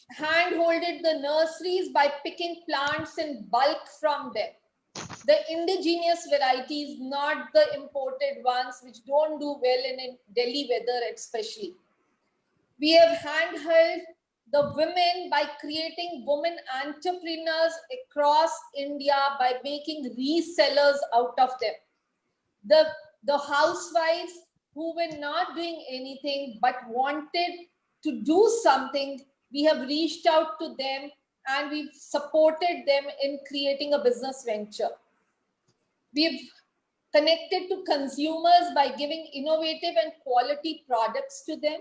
hand-holded the nurseries by picking plants in bulk from them. The indigenous varieties, not the imported ones, which don't do well in Delhi weather especially. We have handheld the women by creating women entrepreneurs across India by making resellers out of them. The housewives who were not doing anything but wanted to do something, we have reached out to them and we've supported them in creating a business venture. We've connected to consumers by giving innovative and quality products to them.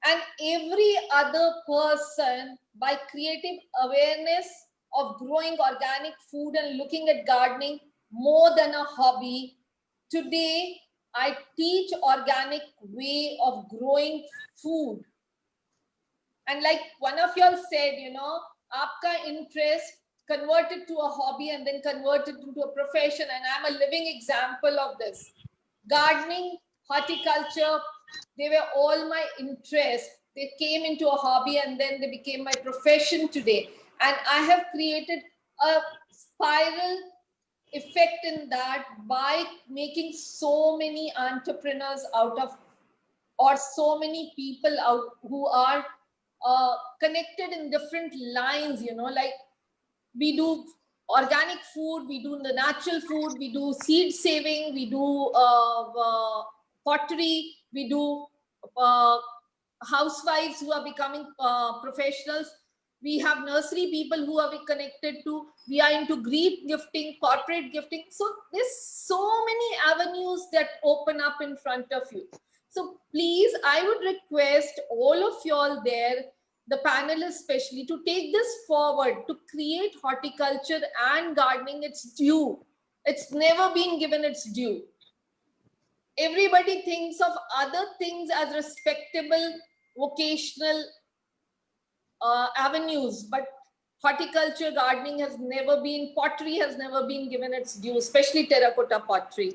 And every other person by creating awareness of growing organic food and looking at gardening more than a hobby. Today, I teach organic way of growing food. And like one of y'all said, aapka interest converted to a hobby and then converted into a profession. And I'm a living example of this. Gardening, horticulture, they were all my interests. They came into a hobby and then they became my profession today. And I have created a spiral effect in that by making so many entrepreneurs out of, or so many people out who are connected in different lines, like we do organic food, we do the natural food, we do seed saving, we do pottery, we do housewives who are becoming professionals. We have nursery people who are connected to, we are into green gifting, corporate gifting. So there's so many avenues that open up in front of you. So please, I would request all of y'all there, the panelists especially, to take this forward, to create horticulture and gardening its due. It's never been given its due. Everybody thinks of other things as respectable vocational avenues, but horticulture, gardening has never been, pottery has never been given its due, especially terracotta pottery.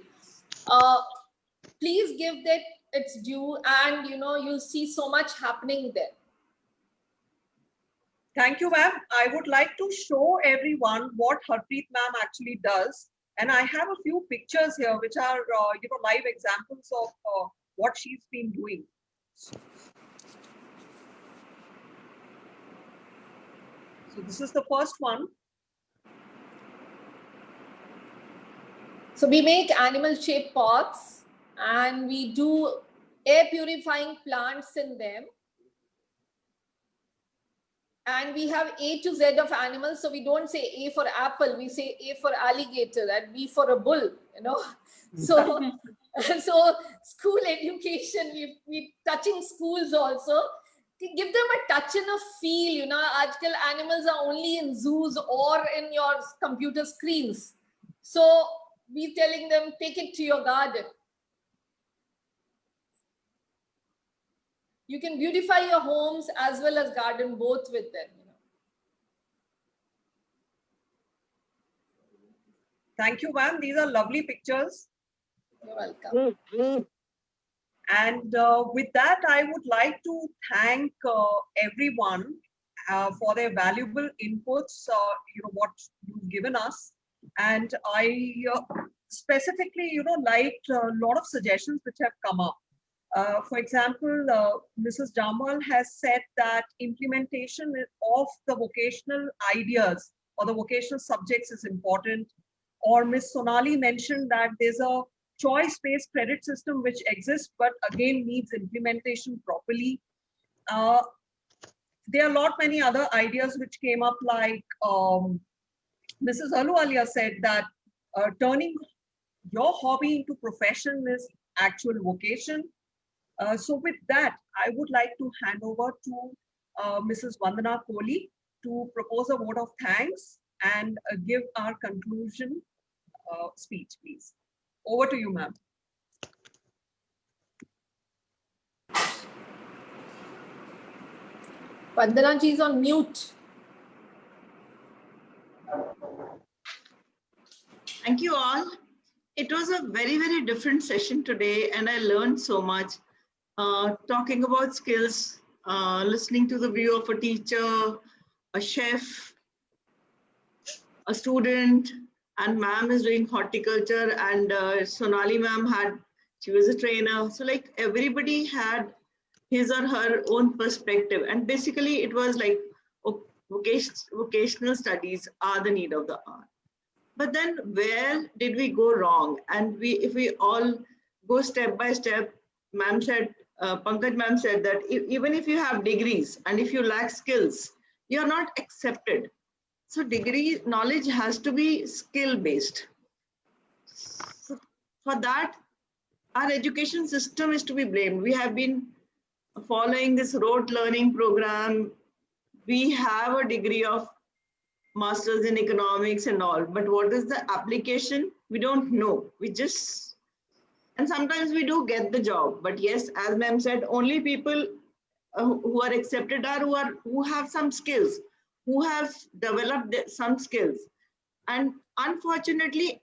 please give that its due, and you'll see so much happening there. Thank you, ma'am. I would like to show everyone what Harpreet ma'am actually does. And I have a few pictures here, which are, live examples of what she's been doing. So this is the first one. So we make animal shaped pots, and we do air purifying plants in them. And we have A to Z of animals. So we don't say A for apple, we say A for alligator and B for a bull, So, so school education, we touching schools also. To give them a touch and a feel, Article animals are only in zoos or in your computer screens. So we telling them, take it to your garden. You can beautify your homes as well as garden, both with them. Thank you, ma'am. These are lovely pictures. You're welcome. And with that, I would like to thank everyone for their valuable inputs, what you've given us. And I specifically, liked a lot of suggestions which have come up. For example, Mrs. Jamal has said that implementation of the vocational ideas or the vocational subjects is important. Or Ms. Sonali mentioned that there's a choice-based credit system which exists, but again needs implementation properly. There are a lot many other ideas which came up, like Mrs. Aluwalia said that turning your hobby into profession is actual vocation. So with that, I would like to hand over to Mrs. Vandana Kohli to propose a vote of thanks and give our conclusion speech, please. Over to you, ma'am. Vandana ji is on mute. Thank you all. It was a very, very different session today, and I learned so much. Talking about skills, listening to the view of a teacher, a chef, a student, and ma'am is doing horticulture, and Sonali ma'am she was a trainer. So like everybody had his or her own perspective, and basically it was like vocational studies are the need of the hour. But then where did we go wrong? And if we all go step by step, ma'am said, Pankaj ma'am said that even if you have degrees and if you lack skills, you're not accepted. So degree knowledge has to be skill based. So for that, our education system is to be blamed. We have been following this rote learning program. We have a degree of masters in economics and all, but what is the application? We don't know. And sometimes we do get the job, but yes, as ma'am said, only people who are accepted are who have some skills, who have developed some skills. And unfortunately,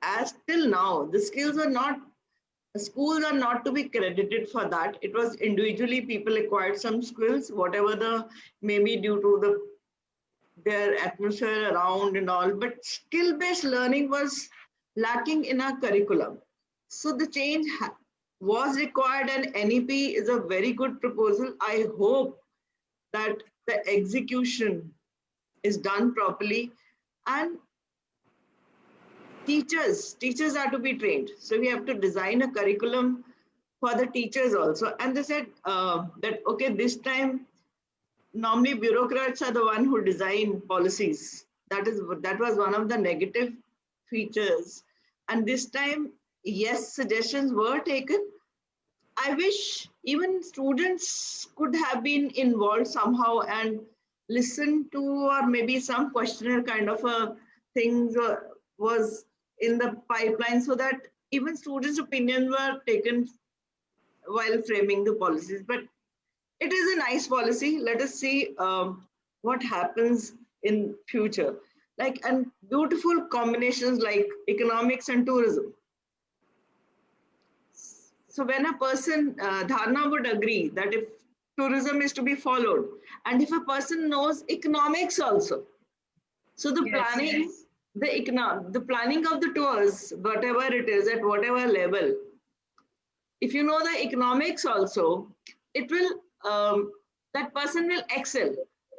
as till now, the schools are not to be credited for that. It was individually people acquired some skills, whatever maybe due to their atmosphere around and all, but skill-based learning was lacking in our curriculum. So the change was required, and NEP is a very good proposal. I hope that the execution is done properly, and teachers are to be trained. So we have to design a curriculum for the teachers also. And they said that, okay, this time, normally bureaucrats are the one who design policies. That was one of the negative features. And this time, yes, suggestions were taken. I wish even students could have been involved somehow and listen to, or maybe some questionnaire kind of a thing was in the pipeline, so that even students' opinions were taken while framing the policies. But it is a nice policy. Let us see what happens in future. And beautiful combinations like economics and tourism. So when a person, Dharna would agree that if tourism is to be followed, and if a person knows economics also, so the Yes, planning, yes. the planning of the tours, whatever it is at whatever level, if you know the economics also, it will, that person will excel.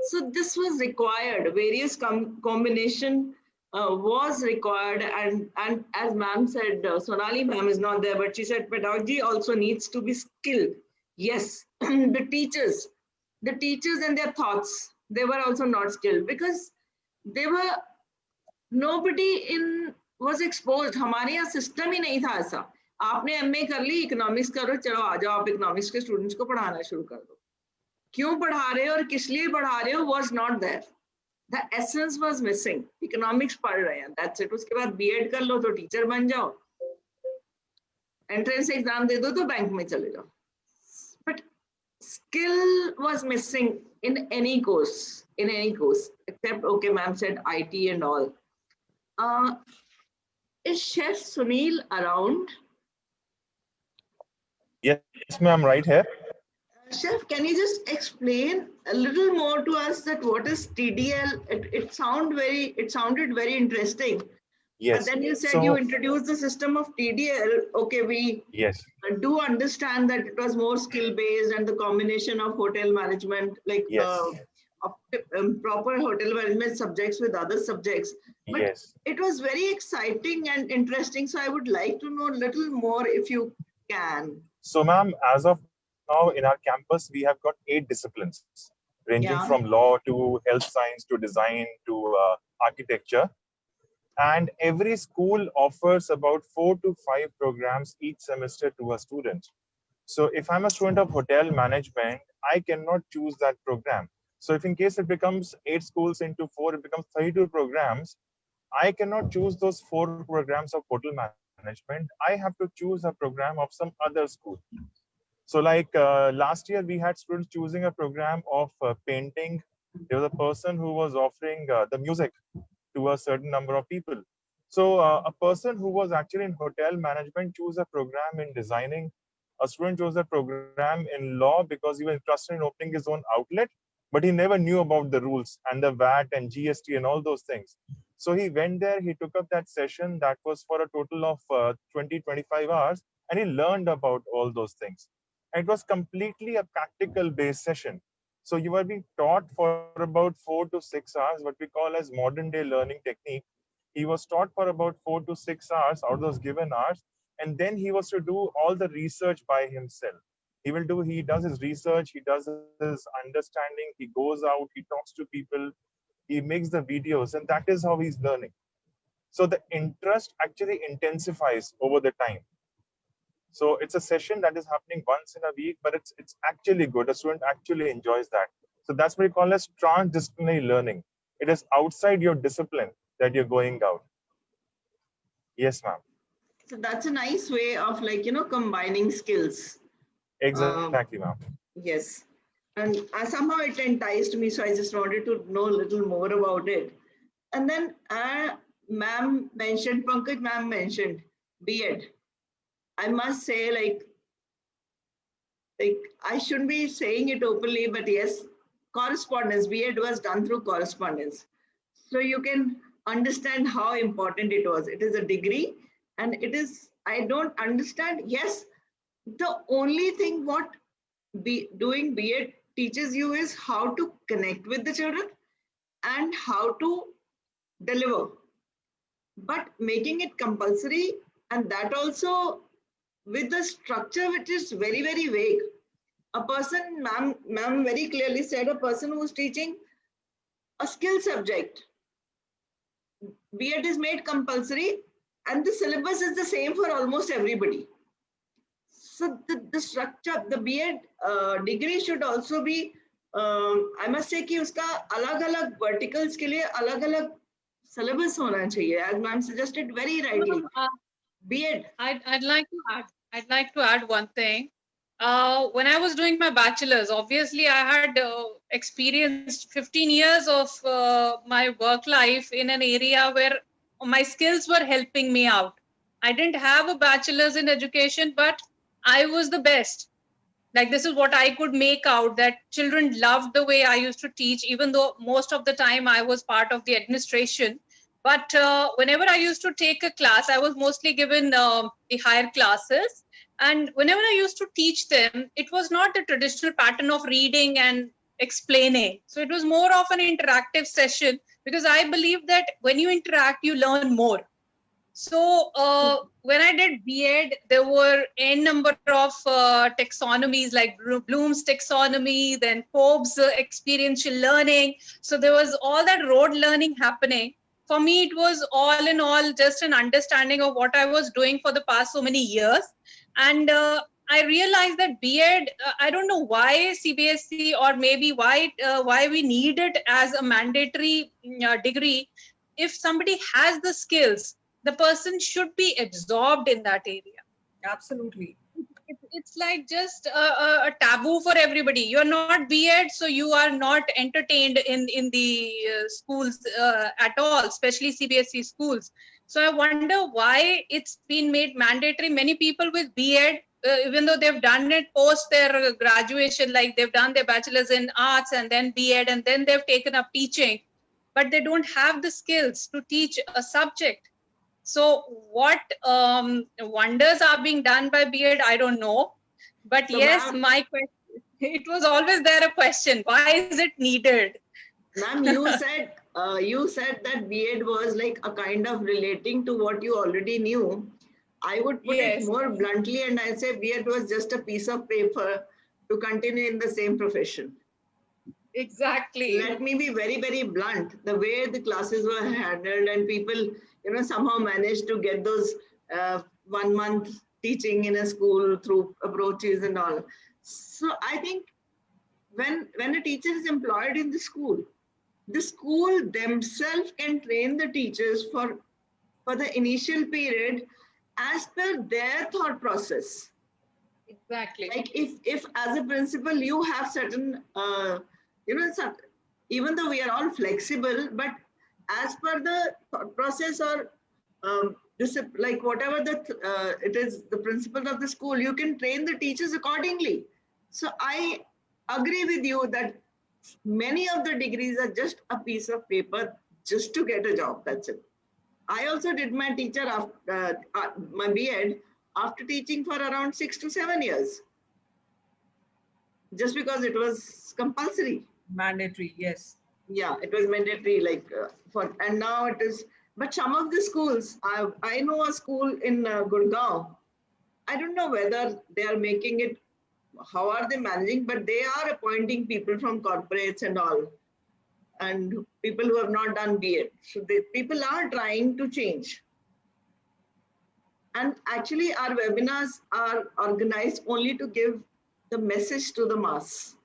So this was required, various combination was required, and as ma'am said, Sonali ma'am is not there, but she said pedagogy also needs to be skilled. Yes, the teachers and their thoughts, they were also not skilled because they were, nobody in was exposed. हमारे यहाँ system ही नहीं था ऐसा, आपने MA कर ली, economics करो, चलो आ जाओ आप इकोनॉमिक्स के स्टूडेंट्स को पढ़ाना शुरू कर दो. क्यों पढ़ा रहे हो और किस लिए पढ़ा रहे हो was not there. The essence was missing. Economics पढ़ रहे हैं, that's it. उसके बाद बीएड कर लो तो टीचर बन जाओ, एंट्रेंस एग्जाम दे दो तो बैंक में चले जाओ. But skill was missing in any course, except, okay, ma'am said IT and all. Is Chef Sunil around? Yes, ma'am, right here. Chef, can you just explain a little more to us that what is TDL? It sounded very interesting. Yes. And then you said So, you introduced the system of TDL. Okay, we yes, do understand that it was more skill based and the combination of hotel management, like yes, of, proper hotel management subjects with other subjects. But yes. it was very exciting and interesting. So I would like to know a little more if you can. So, ma'am, as of now in our campus, we have got 8 disciplines, ranging Yeah. from law to health science to design to architecture. And every school offers about 4 to 5 programs each semester to a student. So if I'm a student of hotel management, I cannot choose that program. So if in case it becomes 8 schools into 4, it becomes 32 programs, I cannot choose those 4 programs of hotel management. I have to choose a program of some other school. So like last year, we had students choosing a program of painting. There was a person who was offering the music to a certain number of people. So a person who was actually in hotel management chose a program in designing. A student chose a program in law because he was interested in opening his own outlet, but he never knew about the rules and the VAT and GST and all those things. So he went there, he took up that session that was for a total of 20-25 hours, and he learned about all those things. And it was completely a practical based session. So you are being taught for about 4 to 6 hours, what we call as modern day learning technique. He was taught for about 4 to 6 hours out of those given hours, and then he was to do all the research by himself. He does his research, he does his understanding, he goes out, he talks to people, he makes the videos, and that is how he's learning. So the interest actually intensifies over the time. So it's a session that is happening once in a week, but it's actually good. A student actually enjoys that. So that's what we call as transdisciplinary learning. It is outside your discipline that you're going out. Yes, ma'am. So that's a nice way of, like, combining skills. Exactly, ma'am. Yes. And somehow it enticed me, so I just wanted to know a little more about it. And then ma'am mentioned, Pankaj ma'am mentioned B.Ed. I must say, like I shouldn't be saying it openly, but yes, correspondence, B.Ed was done through correspondence. So you can understand how important it was. It is a degree, and it is, I don't understand. Yes, the only thing what doing B.Ed teaches you is how to connect with the children and how to deliver. But making it compulsory, and that also with the structure which is very, very vague. A person, ma'am very clearly said, a person who is teaching a skill subject, B.Ed is made compulsory, and the syllabus is the same for almost everybody. So the structure, the B.Ed degree should also be, I must say कि उसका अलग-अलग verticals के लिए अलग-अलग syllabus होना चाहिए, as ma'am suggested very rightly. B.Ed. I'd like to add one thing. When I was doing my bachelor's, obviously I had experienced 15 years of my work life in an area where my skills were helping me out. I didn't have a bachelor's in education, but I was the best. Like, this is what I could make out, that children loved the way I used to teach, even though most of the time I was part of the administration. But whenever I used to take a class, I was mostly given the higher classes. And whenever I used to teach them, it was not the traditional pattern of reading and explaining. So it was more of an interactive session, because I believe that when you interact, you learn more. So when I did B.Ed, there were n number of taxonomies, like Bloom's taxonomy, then Forbes experiential learning. So there was all that road learning happening. For me, it was all in all just an understanding of what I was doing for the past so many years. And I realized that B.Ed, I don't know why CBSE, or maybe why we need it as a mandatory degree. If somebody has the skills, the person should be absorbed in that area. Absolutely. It's like just a taboo for everybody. You're not B.Ed, so you are not entertained in the schools at all, especially CBSE schools. So I wonder why it's been made mandatory. Many people with B.Ed, even though they've done it post their graduation, like they've done their bachelor's in arts and then B.Ed, and then they've taken up teaching, but they don't have the skills to teach a subject. So what wonders are being done by B.Ed, I don't know. But So, yes, ma'am, my question, it was always there a question, why is it needed? ma'am, you said that B.Ed was like a kind of relating to what you already knew. I would put it Yes, more bluntly, and I say B.Ed was just a piece of paper to continue in the same profession. exactly. Let me be very, very blunt. The way the classes were handled, and people, somehow managed to get those 1 month teaching in a school through approaches and all. So I think when a teacher is employed in the school themselves can train the teachers for the initial period as per their thought process. Exactly. Like if as a principal you have certain some, even though we are all flexible, but as per the thought process, or like whatever it is the principle of the school, you can train the teachers accordingly. So I agree with you that many of the degrees are just a piece of paper just to get a job. That's it. I also did my teacher after my B.Ed after teaching for around 6 to 7 years, just because it was compulsory. Mandatory, yes. Yeah, it was mandatory, like and now it is. But some of the schools, I know a school in Gurgaon. I don't know whether they are making it. How are they managing? But they are appointing people from corporates and all, and people who have not done B.Ed. So people are trying to change. And actually, our webinars are organized only to give the message to the mass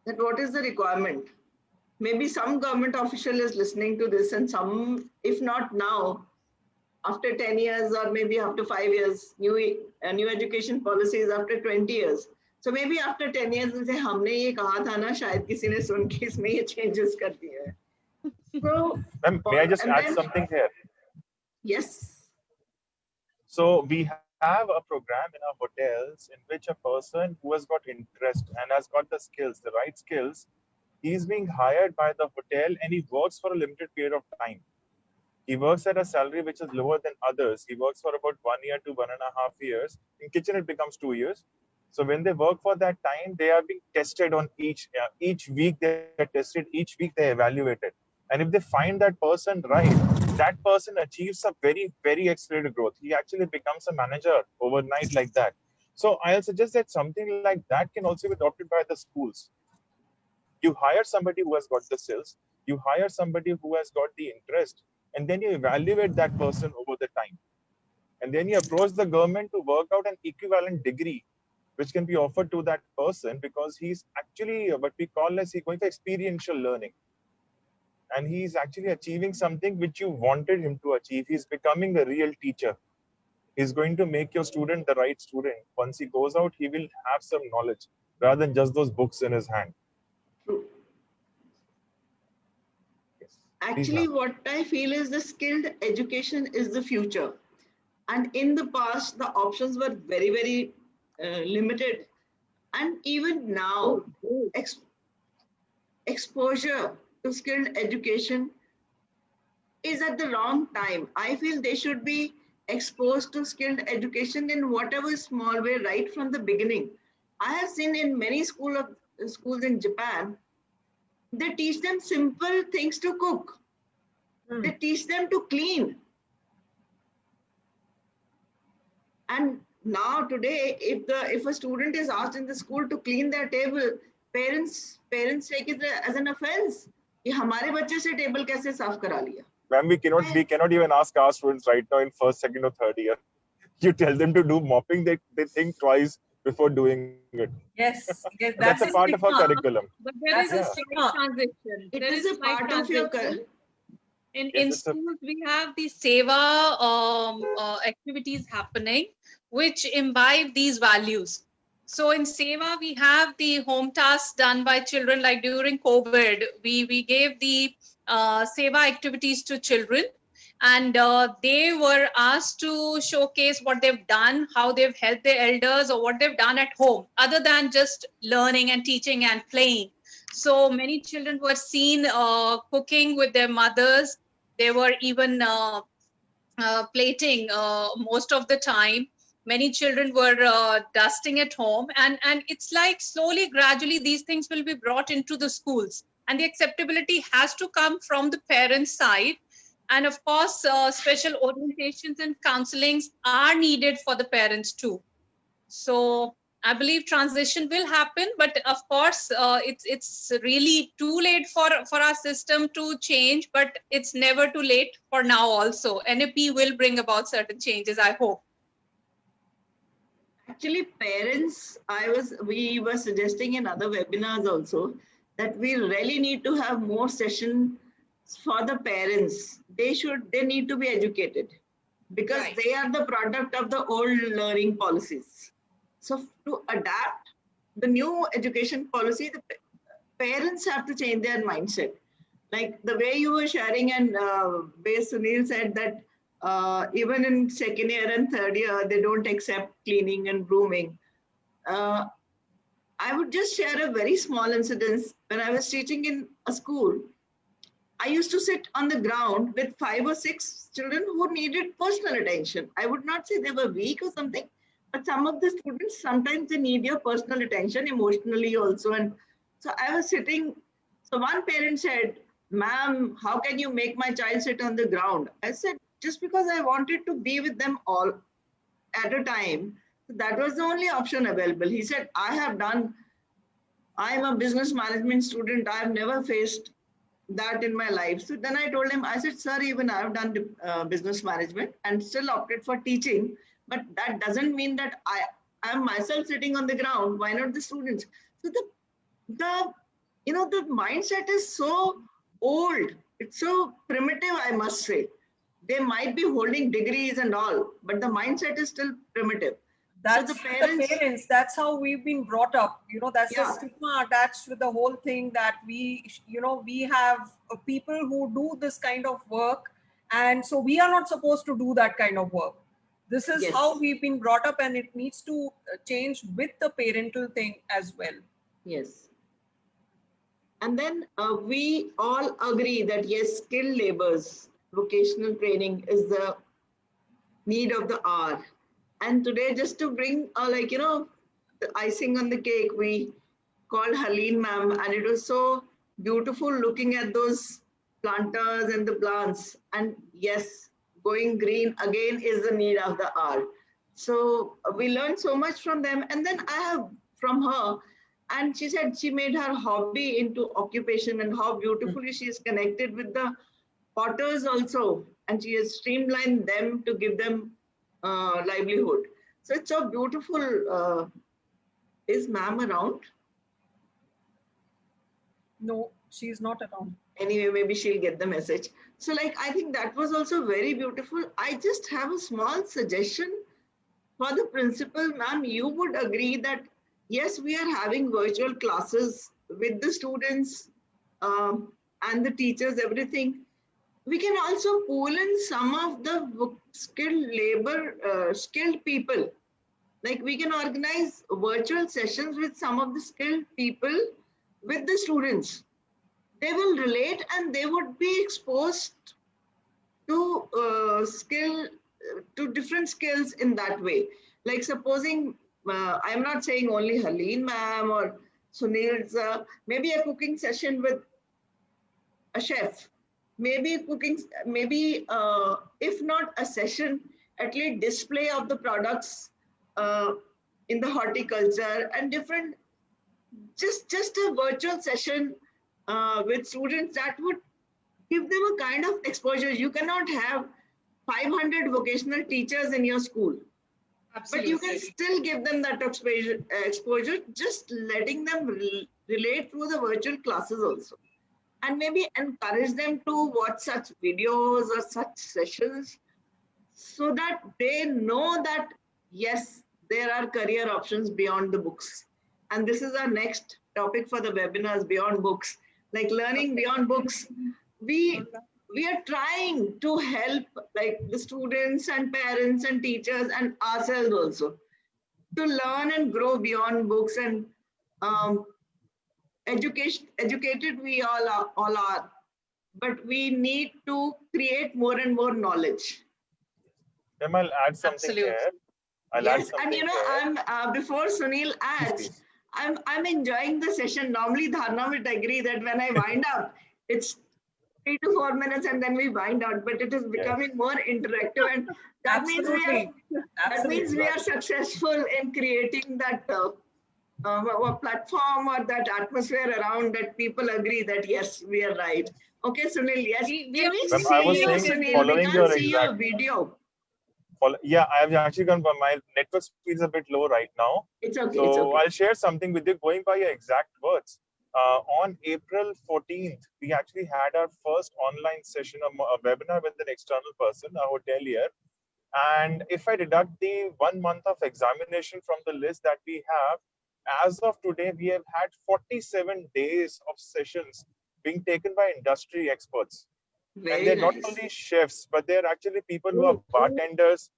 that what is the requirement. Maybe some government official is listening to this, and some, if not now, after 10 years or maybe after 5 years, new education policies after 20 years. So maybe after 10 years, we'll say, हमने ये कहा था ना, शायद किसी ने सुन के इसमें ये changes कर दिए हैं. So, Ma'am, may I just and add then, something here? yes, So we have a program in our hotels in which a person who has got interest and has got the skills, the right skills, he's being hired by the hotel and he works for a limited period of time. He works at a salary which is lower than others. He works for about 1 year to 1.5 years. In kitchen, it becomes 2 years. So when they work for that time, they are being tested on each week. They are tested, each week they are evaluated. And if they find that person right, that person achieves a very, very accelerated growth. He actually becomes a manager overnight like that. So I'll suggest that something like that can also be adopted by the schools. You hire somebody who has got the skills, you hire somebody who has got the interest, and then you evaluate that person over the time. And then you approach the government to work out an equivalent degree which can be offered to that person, because he's actually what we call as he's going for experiential learning. And he's actually achieving something which you wanted him to achieve. He's becoming a real teacher. He's going to make your student the right student. Once he goes out, he will have some knowledge rather than just those books in his hand. true. Yes. Actually, what I feel is the skilled education is the future. And in the past, the options were very, very limited. And even now, exposure to skilled education is at the wrong time. I feel they should be exposed to skilled education in whatever small way right from the beginning. I have seen in many schools in Japan, they teach them simple things to cook. They teach them to clean. And now today, if a student is asked in the school to clean their table, parents take it as an offense. कि हमारे बच्चे से table कैसे साफ करा लिया? Ma'am, we cannot even ask our students right now in first, second, or third year. You tell them to do mopping, they think twice before doing it. Yes, That's a part of our curriculum. But there is a That's slight transition. It There is a slight part of your transition. In Yes, it's a- schools, we have the seva activities happening, which imbibe these values. So in seva, we have the home tasks done by children. Like during COVID, we gave the seva activities to children, and they were asked to showcase what they've done, how they've helped their elders, or what they've done at home, other than just learning and teaching and playing. So many children were seen cooking with their mothers. They were even plating most of the time. Many children were dusting at home, and it's like slowly, gradually, these things will be brought into the schools, and the acceptability has to come from the parents' side. And of course, special orientations and counselings are needed for the parents too. So I believe transition will happen, but of course, it's really too late for our system to change. But it's never too late for now. Also, NAP will bring about certain changes, I hope. Actually, parents, we were suggesting in other webinars also that we really need to have more sessions for the parents. They need to be educated because Right. they are the product of the old learning policies. So to adapt the new education policy, the parents have to change their mindset. Like the way you were sharing, and way Sunil said that even in second year and third year, they don't accept cleaning and grooming. I would just share a very small incident. When I was teaching in a school, I used to sit on the ground with 5 or 6 children who needed personal attention. I would not say they were weak or something, but some of the students, sometimes they need your personal attention emotionally also. And so I was sitting, so one parent said, "Ma'am, how can you make my child sit on the ground?" I said, just because I wanted to be with them all at a time. That was the only option available. He said, I'm a business management student. I've never faced that in my life. So then I told him, I said, "Sir, even I've done business management and still opted for teaching. But that doesn't mean that I am myself sitting on the ground. Why not the students?" So the mindset is so old. It's so primitive, I must say. They might be holding degrees and all, but the mindset is still primitive. That's So the parents. That's how we've been brought up. That's the stigma attached with the whole thing, that we have people who do this kind of work, and so we are not supposed to do that kind of work. This is how we've been brought up, and it needs to change with the parental thing as well. Yes. And then we all agree that yes, skilled labors, vocational training is the need of the hour. And today, just to bring the icing on the cake, we called Harleen ma'am, and it was so beautiful looking at those planters and the plants. And yes, going green again is the need of the hour. So we learned so much from them. And then I have from her, and she said she made her hobby into occupation, and how beautifully she is connected with the potters also. And she has streamlined them to give them livelihood. So it's so beautiful. Is ma'am around? No, she's not around. Anyway, maybe she'll get the message. So I think that was also very beautiful. I just have a small suggestion for the principal. Ma'am, you would agree that yes, we are having virtual classes with the students and the teachers, everything. We can also pool in some of the skilled labor, skilled people. Like we can organize virtual sessions with some of the skilled people with the students. They will relate and they would be exposed to to different skills in that way. Like supposing, I'm not saying only Haleen ma'am or Sunil's, maybe a cooking session with a chef, maybe cooking, maybe if not a session, at least display of the products uh, in the horticulture and different, just a virtual session with students that would give them a kind of exposure. You cannot have 500 vocational teachers in your school, but you can Absolutely. still give them that exposure, just letting them relate through the virtual classes also. And maybe encourage them to watch such videos or such sessions so that they know that, yes, there are career options beyond the books. And this is our next topic for the webinars, beyond books, like learning beyond books. We we are trying to help like the students and parents and teachers and ourselves also to learn and grow beyond books. And um, educated we all are, but we need to create more and more knowledge. I'll add something Absolutely. here. I'll add Yes, and something you know, here. I'm before Sunil Please, adds, please. I'm enjoying the session. Normally, Dharna would agree that when I wind up, it's 3 to 4 minutes and then we wind out. But it is Yes. becoming more interactive, and that means Absolutely. that means Absolutely. we are successful in creating that platform or that atmosphere around that people agree that yes, we are right. Okay, Sunil, yes. We Can are we Ma'am, I was see you, saying, facilitated Sunil? this. We following can't your see your exact, video. yeah, I've actually gone, but my network speed is a bit low right now. It's okay. It's So okay. I'll share something with you going by your exact words. On April 14th, we actually had our first online session, a webinar with an external person, a hotelier. And if I deduct the 1 month of examination from the list that we have, as of today, we have had 47 days of sessions being taken by industry experts. And Very they're not nice. only chefs, but they're actually people who are bartenders,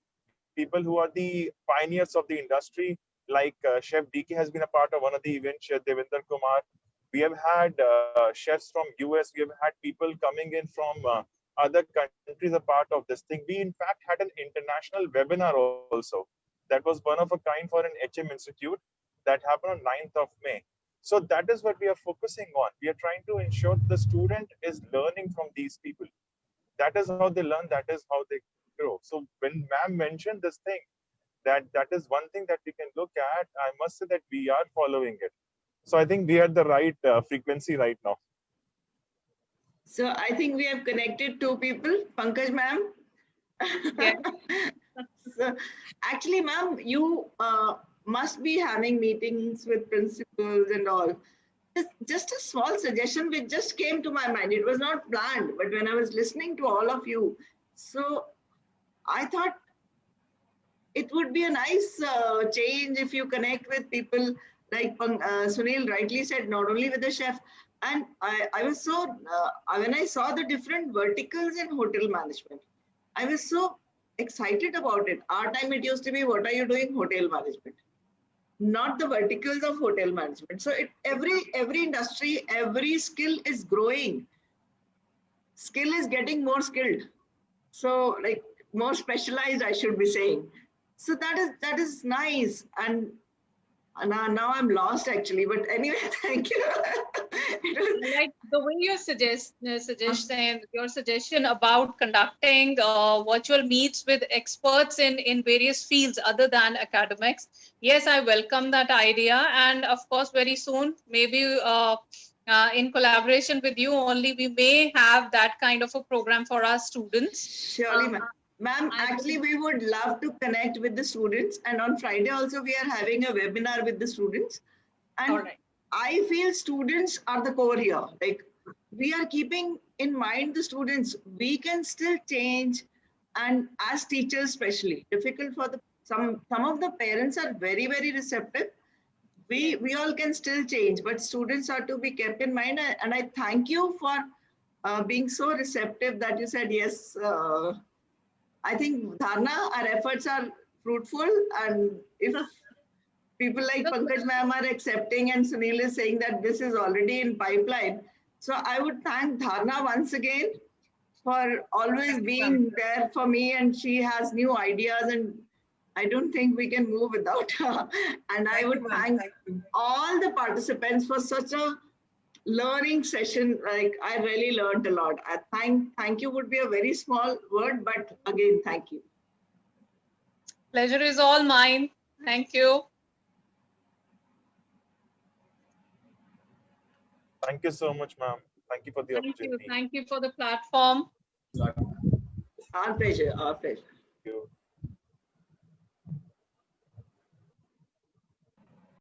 people who are the pioneers of the industry, like Chef DK has been a part of one of the events, Chef Devinder Kumar. We have had chefs from US. We have had people coming in from other countries a part of this thing. We, in fact, had an international webinar also. That was one of a kind for an HM Institute that happened on 9th of May. So that is what we are focusing on. We are trying to ensure the student is learning from these people. That is how they learn. That is how they grow. So when ma'am mentioned this thing, that is one thing that we can look at. I must say that we are following it. So I think we are at the right frequency right now. So I think we have connected two people, Pankaj ma'am. Yes. So actually, ma'am, you must be having meetings with principals and all. Just a small suggestion which just came to my mind. It was not planned, but when I was listening to all of you, so I thought it would be a nice change if you connect with people like Sunil rightly said, not only with the chef. And I was so, when I saw the different verticals in hotel management, I was so excited about it. Our time it used to be, what are you doing? Hotel management, not the verticals of hotel management. So every industry, every skill is growing. Skill is getting more skilled. So like more specialized, I should be saying. So that is nice. And now I'm lost actually. But anyway, thank you. It was, Like the way you suggestion your suggestion about conducting virtual meets with experts in various fields other than academics. Yes, I welcome that idea, and of course, very soon, maybe in collaboration with you only, we may have that kind of a program for our students. surely, ma'am. Ma'am, I actually, will, we would love to connect with the students. And on Friday also, we are having a webinar with the students. all And right. I feel students are the core here. Like we are keeping in mind the students. We can still change, and as teachers, especially difficult for the some of the parents are very receptive. Yes. We all can still change, but students are to be kept in mind. And I thank you for being so receptive that you said yes. I think Dharna, our efforts are fruitful. And if people like Pankaj ma'am are accepting and Sunil is saying that this is already in pipeline. So I would thank Dharna once again for always being there for me, and she has new ideas, and I don't think we can move without her. And I would thank all the participants for such a learning session. Like, I really learned a lot. I thank you would be a very small word, but again, thank you. Pleasure is all mine. Thank you. Thank you so much, ma'am. Thank you for the Thank you. opportunity. Thank you for the platform. Our pleasure. Our pleasure. Thank you.